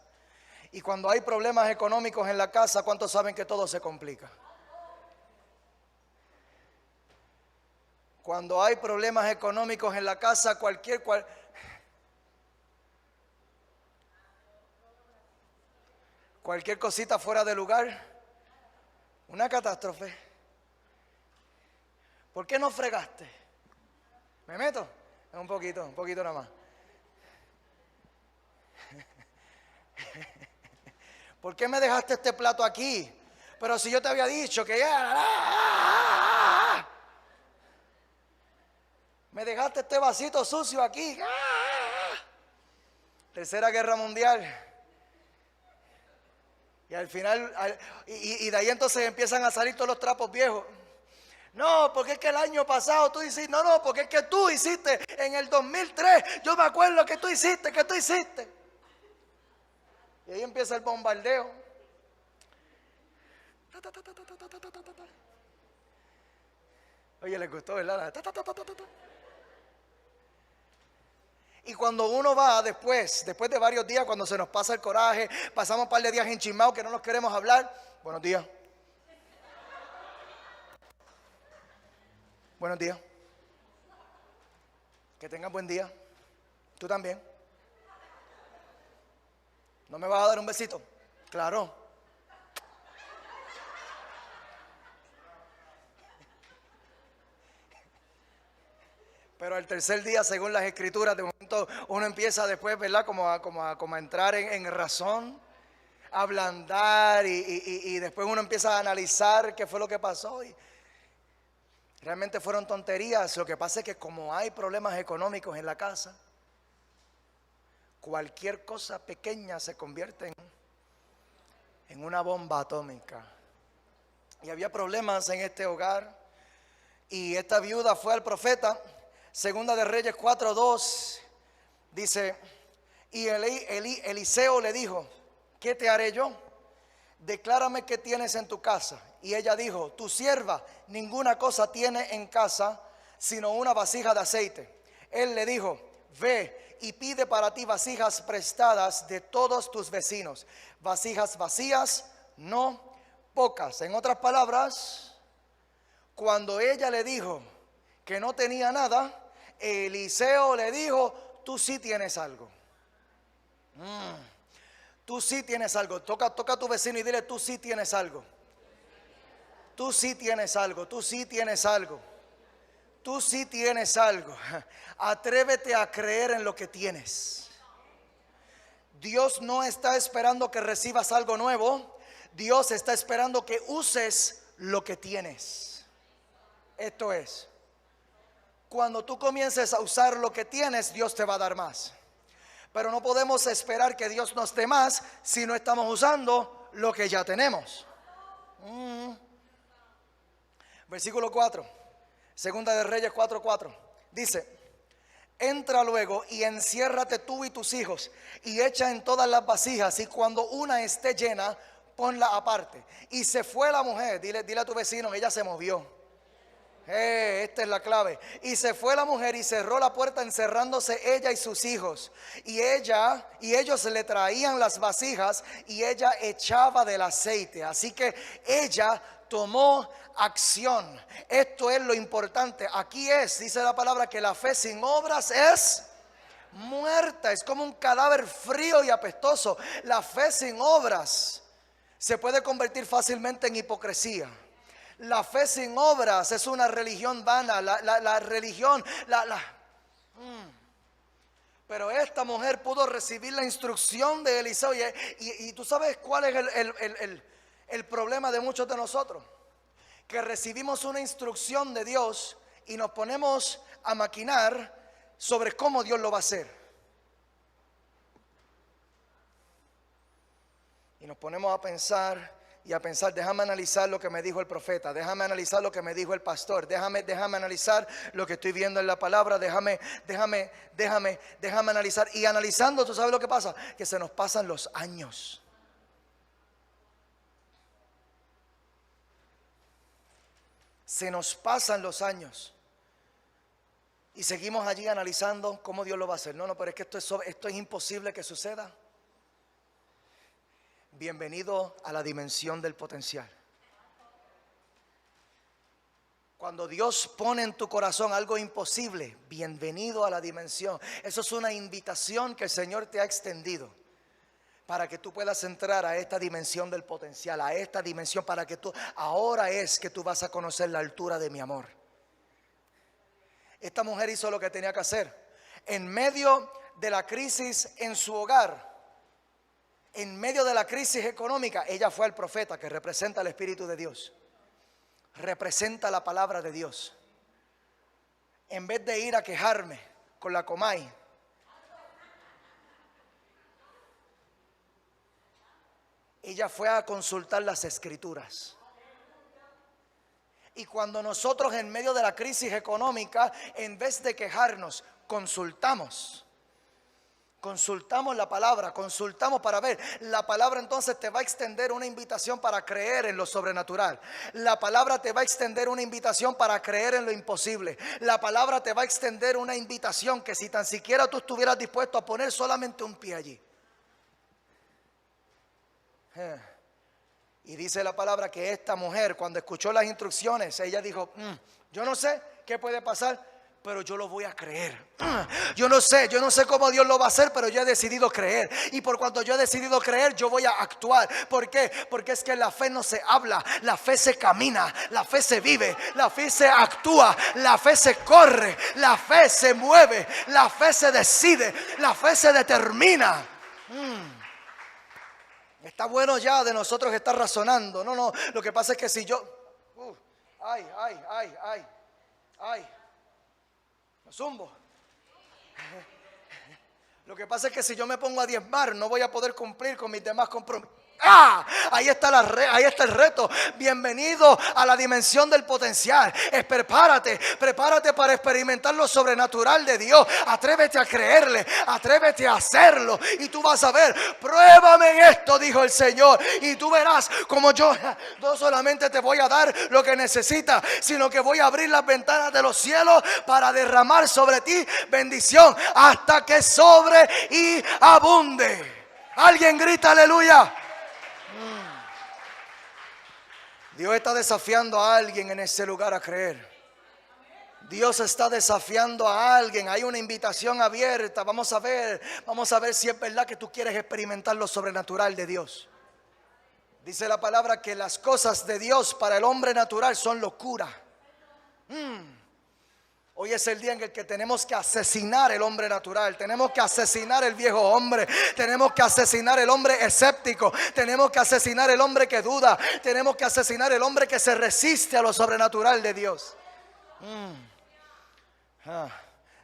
y cuando hay problemas económicos en la casa, ¿cuántos saben que todo se complica? Cuando hay problemas económicos en la casa, cualquier cosita fuera de lugar, una catástrofe. ¿Por qué no fregaste? ¿Me meto? Un poquito nada más. ¿Por qué me dejaste este plato aquí? Pero si yo te había dicho que ya... Me dejaste este vasito sucio aquí. Tercera Guerra Mundial. Y al final, y de ahí entonces empiezan a salir todos los trapos viejos. No, porque es que el año pasado tú hiciste. No, porque es que tú hiciste en el 2003. Yo me acuerdo que tú hiciste. Y ahí empieza el bombardeo. Oye, les gustó, ¿verdad? Y cuando uno va después de varios días, cuando se nos pasa el coraje, pasamos un par de días enchismados que no nos queremos hablar. Buenos días. Buenos días. Que tengan buen día. Tú también. ¿No me vas a dar un besito? Claro. Pero el tercer día, según las escrituras, de momento uno empieza después, ¿verdad? Como a entrar en razón, a ablandar y después uno empieza a analizar qué fue lo que pasó. Y realmente fueron tonterías. Lo que pasa es que como hay problemas económicos en la casa, cualquier cosa pequeña se convierte en una bomba atómica. Y había problemas en este hogar. Y esta viuda fue al profeta. Segunda de Reyes 4:2 dice, y Eliseo le dijo, ¿qué te haré yo? Declárame qué tienes en tu casa. Y ella dijo, tu sierva ninguna cosa tiene en casa, sino una vasija de aceite. Él le dijo, ve y pide para ti vasijas prestadas de todos tus vecinos, vasijas vacías, no pocas. En otras palabras, cuando ella le dijo que no tenía nada, Eliseo le dijo, tú sí tienes algo. Tú sí tienes algo. Toca a tu vecino y dile, tú sí tienes algo. Tú sí tienes algo, tú sí tienes algo. Tú sí tienes algo. Atrévete a creer en lo que tienes. Dios no está esperando que recibas algo nuevo. Dios está esperando que uses lo que tienes. Esto es, cuando tú comiences a usar lo que tienes, Dios te va a dar más. Pero no podemos esperar que Dios nos dé más si no estamos usando lo que ya tenemos. Versículo 4, Segunda de Reyes 4:4, dice, entra luego y enciérrate tú y tus hijos y echa en todas las vasijas, y cuando una esté llena, ponla aparte. Y se fue la mujer, dile a tu vecino, ella se movió. Esta es la clave. Y se fue la mujer y cerró la puerta, encerrándose ella y sus hijos. Y ellos le traían las vasijas y ella echaba del aceite. Así que ella tomó acción. Esto es lo importante. Aquí dice la palabra, que la fe sin obras es muerta. Es como un cadáver frío y apestoso. La fe sin obras se puede convertir fácilmente en hipocresía. La fe sin obras es una religión vana. La religión, Pero esta mujer pudo recibir la instrucción de Eliseo. Y tú sabes cuál es el problema de muchos de nosotros. Que recibimos una instrucción de Dios y nos ponemos a maquinar sobre cómo Dios lo va a hacer. Y nos ponemos a pensar. Déjame analizar lo que me dijo el profeta, déjame analizar lo que me dijo el pastor, déjame analizar lo que estoy viendo en la palabra, déjame analizar. Y analizando, ¿tú sabes lo que pasa? Que se nos pasan los años. Se nos pasan los años. Y seguimos allí analizando cómo Dios lo va a hacer. No, pero es que esto es imposible que suceda. Bienvenido a la dimensión del potencial. Cuando Dios pone en tu corazón algo imposible, bienvenido a la dimensión. Eso es una invitación que el Señor te ha extendido para que tú puedas entrar a esta dimensión del potencial, a esta dimensión para que ahora es que tú vas a conocer la altura de mi amor. Esta mujer hizo lo que tenía que hacer. En medio de la crisis en su hogar, en medio de la crisis económica, ella fue al profeta, que representa el Espíritu de Dios, representa la palabra de Dios. En vez de ir a quejarme con la Comay, ella fue a consultar las Escrituras. Y cuando nosotros en medio de la crisis económica, en vez de quejarnos, consultamos Consultamos la palabra, consultamos para ver. La palabra entonces te va a extender una invitación para creer en lo sobrenatural. La palabra te va a extender una invitación para creer en lo imposible. La palabra te va a extender una invitación que si tan siquiera tú estuvieras dispuesto a poner solamente un pie allí. Y dice la palabra que esta mujer, cuando escuchó las instrucciones, ella dijo, yo no sé qué puede pasar, pero yo lo voy a creer. Yo no sé cómo Dios lo va a hacer, pero yo he decidido creer. Y por cuanto yo he decidido creer, yo voy a actuar. ¿Por qué? Porque es que la fe no se habla, la fe se camina, la fe se vive, la fe se actúa, la fe se corre, la fe se mueve, la fe se decide, la fe se determina. Está bueno ya de nosotros estar razonando. No, lo que pasa es que si yo... me zumbo. Lo que pasa es que si yo me pongo a diezmar, no voy a poder cumplir con mis demás compromisos. Ahí está el reto. Bienvenido a la dimensión del potencial. Prepárate para experimentar lo sobrenatural de Dios. Atrévete a creerle, atrévete a hacerlo. Y tú vas a ver, pruébame en esto, dijo el Señor. Y tú verás como yo no solamente te voy a dar lo que necesitas, sino que voy a abrir las ventanas de los cielos para derramar sobre ti bendición hasta que sobre y abunde. Alguien grita aleluya. Dios está desafiando a alguien en ese lugar a creer. Dios está desafiando a alguien. Hay una invitación abierta. Vamos a ver si es verdad que tú quieres experimentar lo sobrenatural de Dios. Dice la palabra que las cosas de Dios para el hombre natural son locura. Hoy es el día en el que tenemos que asesinar el hombre natural. Tenemos que asesinar el viejo hombre. Tenemos que asesinar el hombre escéptico. Tenemos que asesinar el hombre que duda. Tenemos que asesinar el hombre que se resiste a lo sobrenatural de Dios.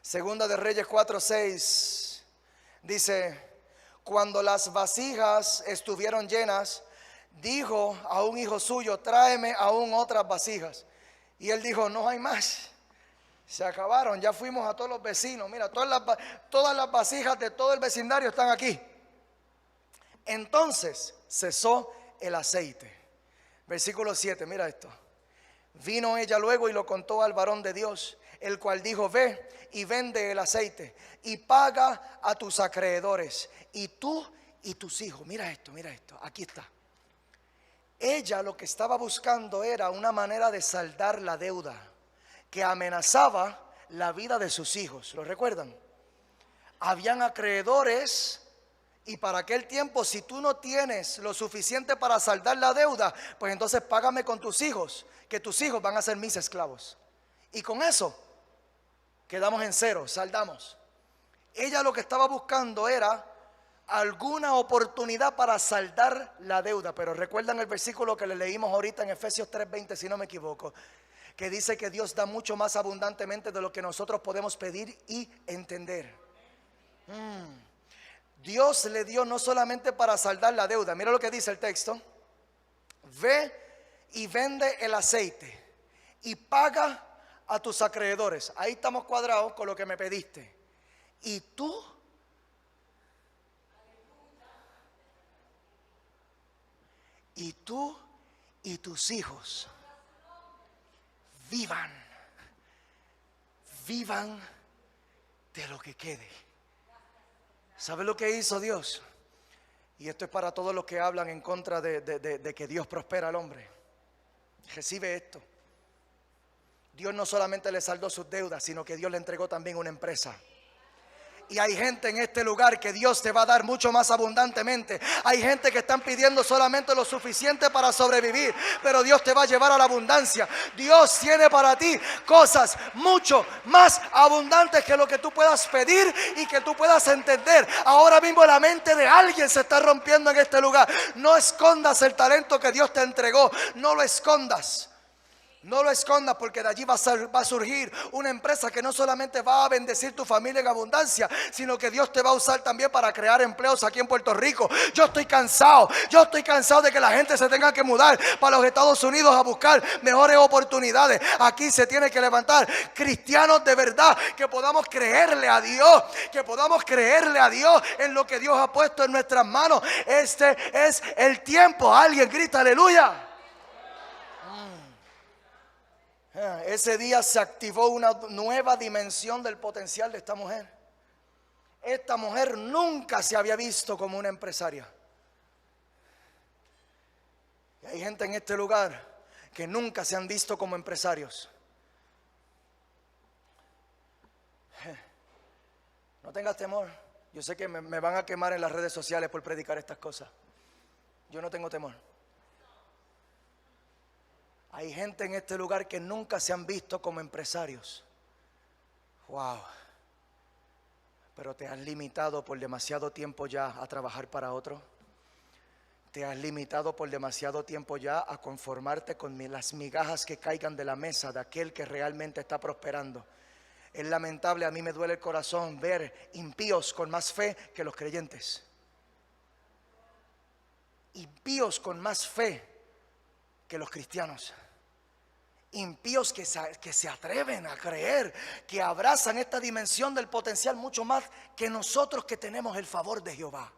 Segunda de Reyes 4:6 dice: cuando las vasijas estuvieron llenas, dijo a un hijo suyo: tráeme aún otras vasijas. Y él dijo: no hay más. Se acabaron, ya fuimos a todos los vecinos. Mira, todas las vasijas de todo el vecindario están aquí. Entonces cesó el aceite. Versículo 7, mira esto. Vino ella luego y lo contó al varón de Dios, el cual dijo: ve y vende el aceite y paga a tus acreedores, y tú y tus hijos. Mira esto, aquí está. Ella lo que estaba buscando era una manera de saldar la deuda que amenazaba la vida de sus hijos. ¿Lo recuerdan? Habían acreedores, y para aquel tiempo, si tú no tienes lo suficiente para saldar la deuda, pues entonces págame con tus hijos, que tus hijos van a ser mis esclavos. Y con eso quedamos en cero, saldamos. Ella lo que estaba buscando era alguna oportunidad para saldar la deuda. Pero recuerdan el versículo que le leímos ahorita en Efesios 3:20, si no me equivoco, que dice que Dios da mucho más abundantemente de lo que nosotros podemos pedir y entender. Dios le dio no solamente para saldar la deuda. Mira lo que dice el texto: ve y vende el aceite y paga a tus acreedores. Ahí estamos cuadrados con lo que me pediste. Y tú y tus hijos vivan de lo que quede. ¿Sabe lo que hizo Dios? Y esto es para todos los que hablan en contra de que Dios prospera al hombre. Recibe esto. Dios no solamente le saldó sus deudas, sino que Dios le entregó también una empresa. Y hay gente en este lugar que Dios te va a dar mucho más abundantemente. Hay gente que están pidiendo solamente lo suficiente para sobrevivir, pero Dios te va a llevar a la abundancia. Dios tiene para ti cosas mucho más abundantes que lo que tú puedas pedir y que tú puedas entender. Ahora mismo la mente de alguien se está rompiendo en este lugar. No escondas el talento que Dios te entregó. No lo escondas. No lo escondas, porque de allí va a surgir una empresa que no solamente va a bendecir tu familia en abundancia, sino que Dios te va a usar también para crear empleos aquí en Puerto Rico. Yo estoy cansado de que la gente se tenga que mudar para los Estados Unidos a buscar mejores oportunidades. Aquí se tiene que levantar cristianos de verdad, que podamos creerle a Dios, en lo que Dios ha puesto en nuestras manos. Este es el tiempo. Alguien grita aleluya. Ese día se activó una nueva dimensión del potencial de esta mujer. Esta mujer nunca se había visto como una empresaria. Y hay gente en este lugar que nunca se han visto como empresarios. No tengas temor. Yo sé que me van a quemar en las redes sociales por predicar estas cosas. Yo no tengo temor. Hay gente en este lugar que nunca se han visto como empresarios. Wow. Pero te has limitado por demasiado tiempo ya a trabajar para otro. Te has limitado por demasiado tiempo ya a conformarte con las migajas que caigan de la mesa de aquel que realmente está prosperando. Es lamentable, a mí me duele el corazón ver impíos con más fe que los creyentes. Impíos con más fe que los cristianos. Impíos que se atreven a creer, que abrazan esta dimensión del potencial mucho más que nosotros que tenemos el favor de Jehová.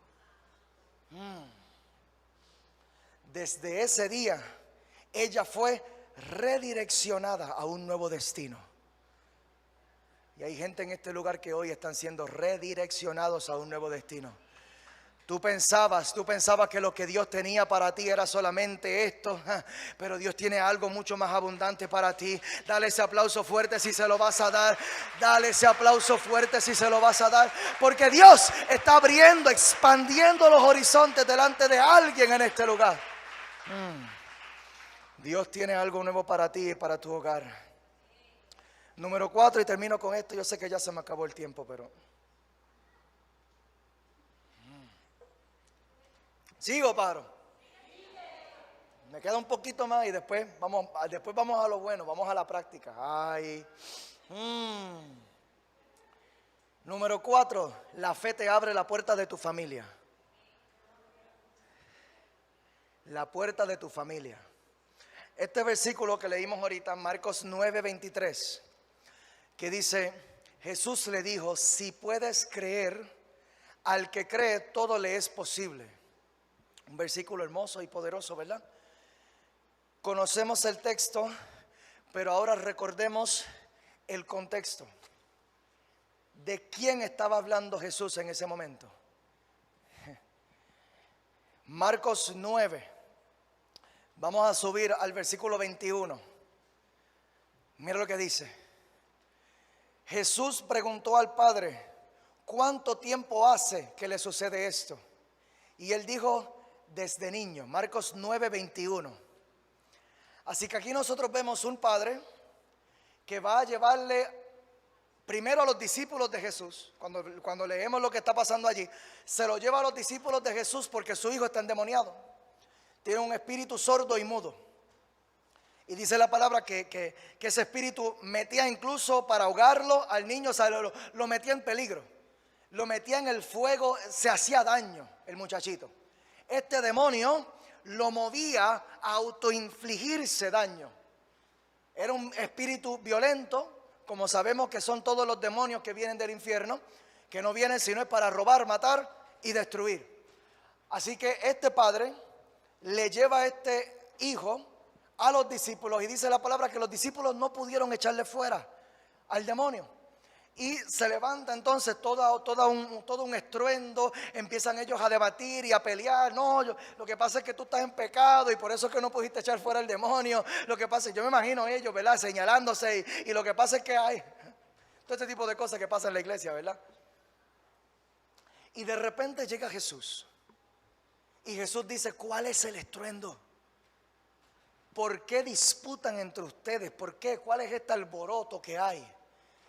Desde ese día, ella fue redireccionada a un nuevo destino. Y hay gente en este lugar que hoy están siendo redireccionados a un nuevo destino. Tú pensabas que lo que Dios tenía para ti era solamente esto, pero Dios tiene algo mucho más abundante para ti. Dale ese aplauso fuerte si se lo vas a dar. Dale ese aplauso fuerte si se lo vas a dar. Porque Dios está abriendo, expandiendo los horizontes delante de alguien en este lugar. Dios tiene algo nuevo para ti y para tu hogar. Número 4, y termino con esto. Yo sé que ya se me acabó el tiempo, pero... ¿Sigo o paro? Me queda un poquito más y después vamos a lo bueno, vamos a la práctica. Número 4, la fe te abre la puerta de tu familia. La puerta de tu familia. Este versículo que leímos ahorita, Marcos 9:23, que dice, Jesús le dijo, si puedes creer, al que cree todo le es posible. Un versículo hermoso y poderoso, ¿verdad? Conocemos el texto, pero ahora recordemos el contexto. ¿De quién estaba hablando Jesús en ese momento? Marcos 9. Vamos a subir al versículo 21. Mira lo que dice. Jesús preguntó al Padre, ¿cuánto tiempo hace que le sucede esto? Y él dijo, desde niño. Marcos 9:21. Así que aquí nosotros vemos un padre que va a llevarle primero a los discípulos de Jesús. Cuando leemos lo que está pasando allí, se lo lleva a los discípulos de Jesús porque su hijo está endemoniado. Tiene un espíritu sordo y mudo. Y dice la palabra que ese espíritu metía incluso para ahogarlo al niño, o sea, lo metía en peligro. Lo metía en el fuego, se hacía daño el muchachito. Este demonio lo movía a autoinfligirse daño. Era un espíritu violento, como sabemos que son todos los demonios que vienen del infierno, que no vienen sino es para robar, matar y destruir. Así que este padre le lleva a este hijo a los discípulos y dice la palabra que los discípulos no pudieron echarle fuera al demonio. Y se levanta entonces todo un estruendo, empiezan ellos a debatir y a pelear. No, lo que pasa es que tú estás en pecado y por eso es que no pudiste echar fuera el demonio. Lo que pasa es, yo me imagino ellos, ¿verdad? Señalándose y lo que pasa es que hay todo este tipo de cosas que pasan en la iglesia, ¿verdad? Y de repente llega Jesús y Jesús dice, ¿cuál es el estruendo? ¿Por qué disputan entre ustedes? ¿Por qué? ¿Cuál es este alboroto que hay?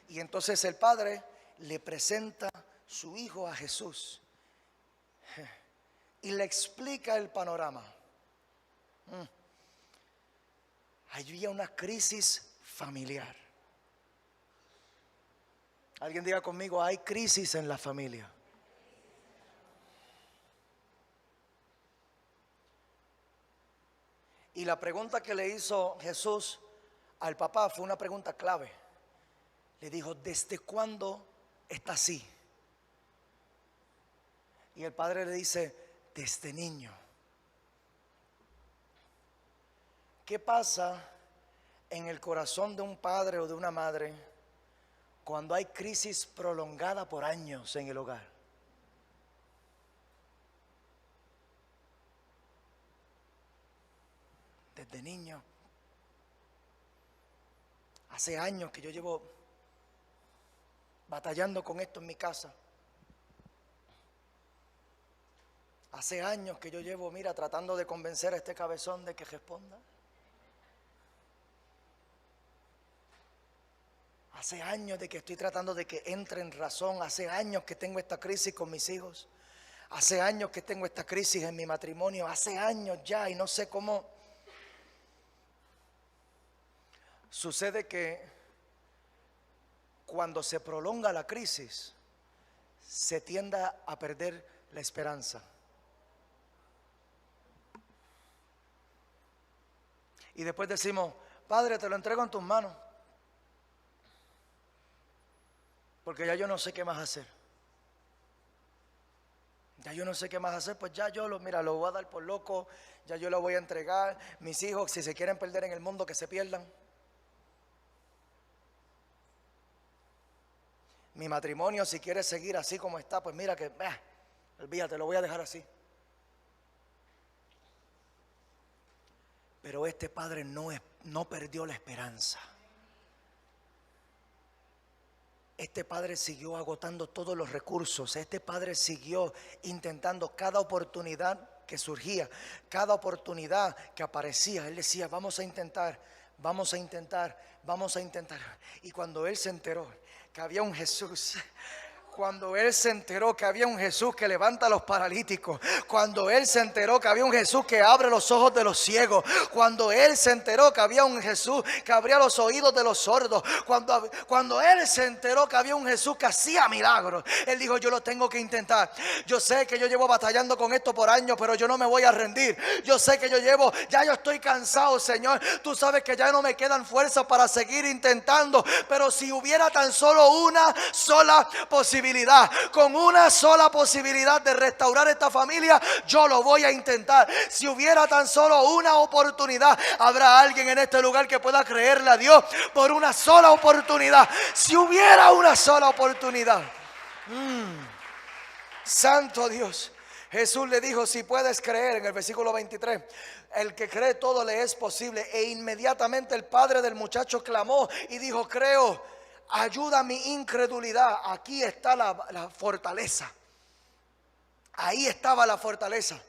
Y entonces el padre le presenta su hijo a Jesús y le explica el panorama. Había una crisis familiar. Alguien diga conmigo, hay crisis en la familia. Y la pregunta que le hizo Jesús al papá fue una pregunta clave. Le dijo, ¿desde cuándo está así? Y el padre le dice, desde niño. ¿Qué pasa en el corazón de un padre o de una madre cuando hay crisis prolongada por años en el hogar? Desde niño. Hace años que yo llevo batallando con esto en mi casa. Hace años que yo llevo, mira, tratando de convencer a este cabezón de que responda. Hace años de que estoy tratando de que entre en razón. Hace años que tengo esta crisis con mis hijos. Hace años que tengo esta crisis en mi matrimonio. Hace años ya y no sé cómo. Sucede que cuando se prolonga la crisis, se tiende a perder la esperanza. Y después decimos, Padre, te lo entrego en tus manos, porque ya yo no sé qué más hacer. Ya yo no sé qué más hacer, pues ya yo lo voy a dar por loco, ya yo lo voy a entregar. Mis hijos, si se quieren perder en el mundo, que se pierdan. Mi matrimonio, si quiere seguir así como está, pues mira que, olvídate, lo voy a dejar así. Pero este padre no perdió la esperanza. Este padre siguió agotando todos los recursos. Este padre siguió intentando cada oportunidad que surgía, cada oportunidad que aparecía. Él decía, vamos a intentar, vamos a intentar, vamos a intentar. Y cuando él se enteró que había un Jesús, cuando él se enteró que había un Jesús que levanta a los paralíticos, cuando él se enteró que había un Jesús que abre los ojos de los ciegos, cuando él se enteró que había un Jesús que abría los oídos de los sordos, cuando él se enteró que había un Jesús que hacía milagros, él dijo, yo lo tengo que intentar. Yo sé que yo llevo batallando con esto por años, pero yo no me voy a rendir. Yo sé que ya yo estoy cansado, Señor. Tú sabes que ya no me quedan fuerzas para seguir intentando, pero si hubiera tan solo una sola posibilidad, con una sola posibilidad de restaurar esta familia, yo lo voy a intentar. Si hubiera tan solo una oportunidad, habrá alguien en este lugar que pueda creerle a Dios por una sola oportunidad. Si hubiera una sola oportunidad. Santo Dios. Jesús le dijo, si puedes creer, en el versículo 23, el que cree todo le es posible. E inmediatamente el padre del muchacho clamó y dijo, creo, ayuda a mi incredulidad. Aquí está la fortaleza. Ahí estaba la fortaleza.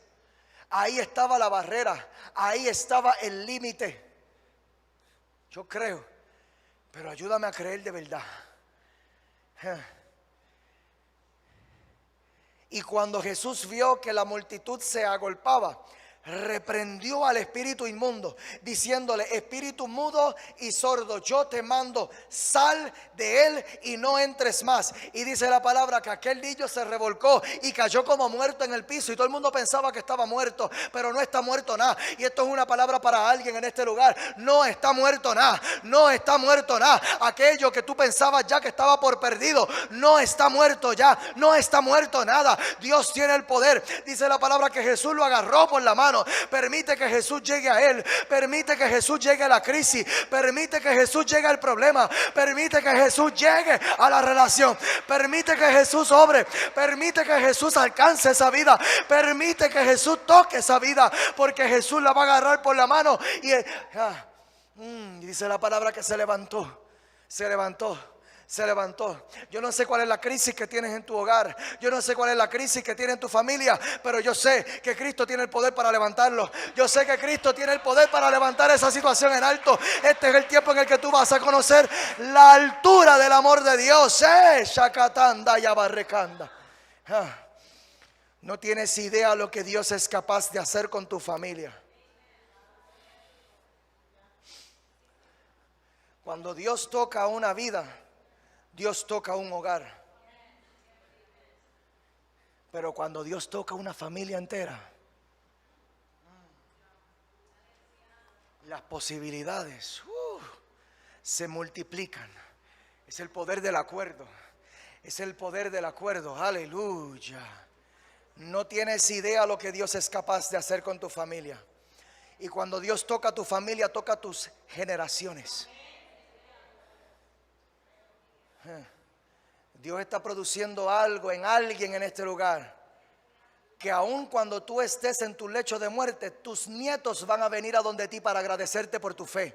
Ahí estaba la barrera. Ahí estaba el límite. Yo creo, pero ayúdame a creer de verdad. Y cuando Jesús vio que la multitud se agolpaba, reprendió al espíritu inmundo, diciéndole, espíritu mudo y sordo, yo te mando, sal de él y no entres más. Y dice la palabra que aquel niño se revolcó y cayó como muerto en el piso, y todo el mundo pensaba que estaba muerto, pero no está muerto nada. Y esto es una palabra para alguien en este lugar: no está muerto nada, no está muerto nada. Aquello que tú pensabas ya que estaba por perdido, no está muerto ya, no está muerto nada. Dios tiene el poder. Dice la palabra que Jesús lo agarró por la mano. Permite que Jesús llegue a él, permite que Jesús llegue a la crisis, permite que Jesús llegue al problema, permite que Jesús llegue a la relación, permite que Jesús obre, permite que Jesús alcance esa vida, permite que Jesús toque esa vida, porque Jesús la va a agarrar por la mano. Y dice la palabra que se levantó. Se levantó. Yo no sé cuál es la crisis que tienes en tu hogar, yo no sé cuál es la crisis que tiene en tu familia, pero yo sé que Cristo tiene el poder para levantarlo. Yo sé que Cristo tiene el poder para levantar esa situación en alto. Este es el tiempo en el que tú vas a conocer la altura del amor de Dios. Shakatanda y Abarrecanda. No tienes idea lo que Dios es capaz de hacer con tu familia. Cuando Dios toca una vida, Dios toca un hogar. Pero cuando Dios toca una familia entera, las posibilidades se multiplican. Es el poder del acuerdo. Es el poder del acuerdo. Aleluya. No tienes idea lo que Dios es capaz de hacer con tu familia. Y cuando Dios toca a tu familia, toca a tus generaciones. Dios está produciendo algo en alguien en este lugar, que aun cuando tú estés en tu lecho de muerte, tus nietos van a venir a donde ti para agradecerte por tu fe.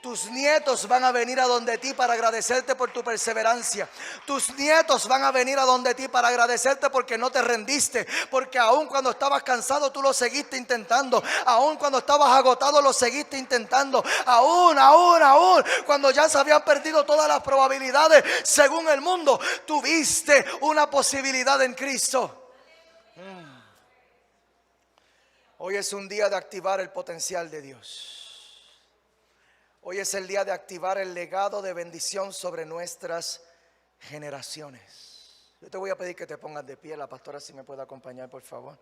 Tus nietos van a venir a donde ti para agradecerte por tu perseverancia. Tus nietos van a venir a donde ti para agradecerte porque no te rendiste. Porque aun cuando estabas cansado, tú lo seguiste intentando. Aun cuando estabas agotado, lo seguiste intentando. Aún, cuando ya se habían perdido todas las probabilidades, según el mundo, tuviste una posibilidad en Cristo. Hoy es un día de activar el potencial de Dios. Hoy es el día de activar el legado de bendición sobre nuestras generaciones. Yo te voy a pedir que te pongas de pie. La pastora, si me puede acompañar, por favor.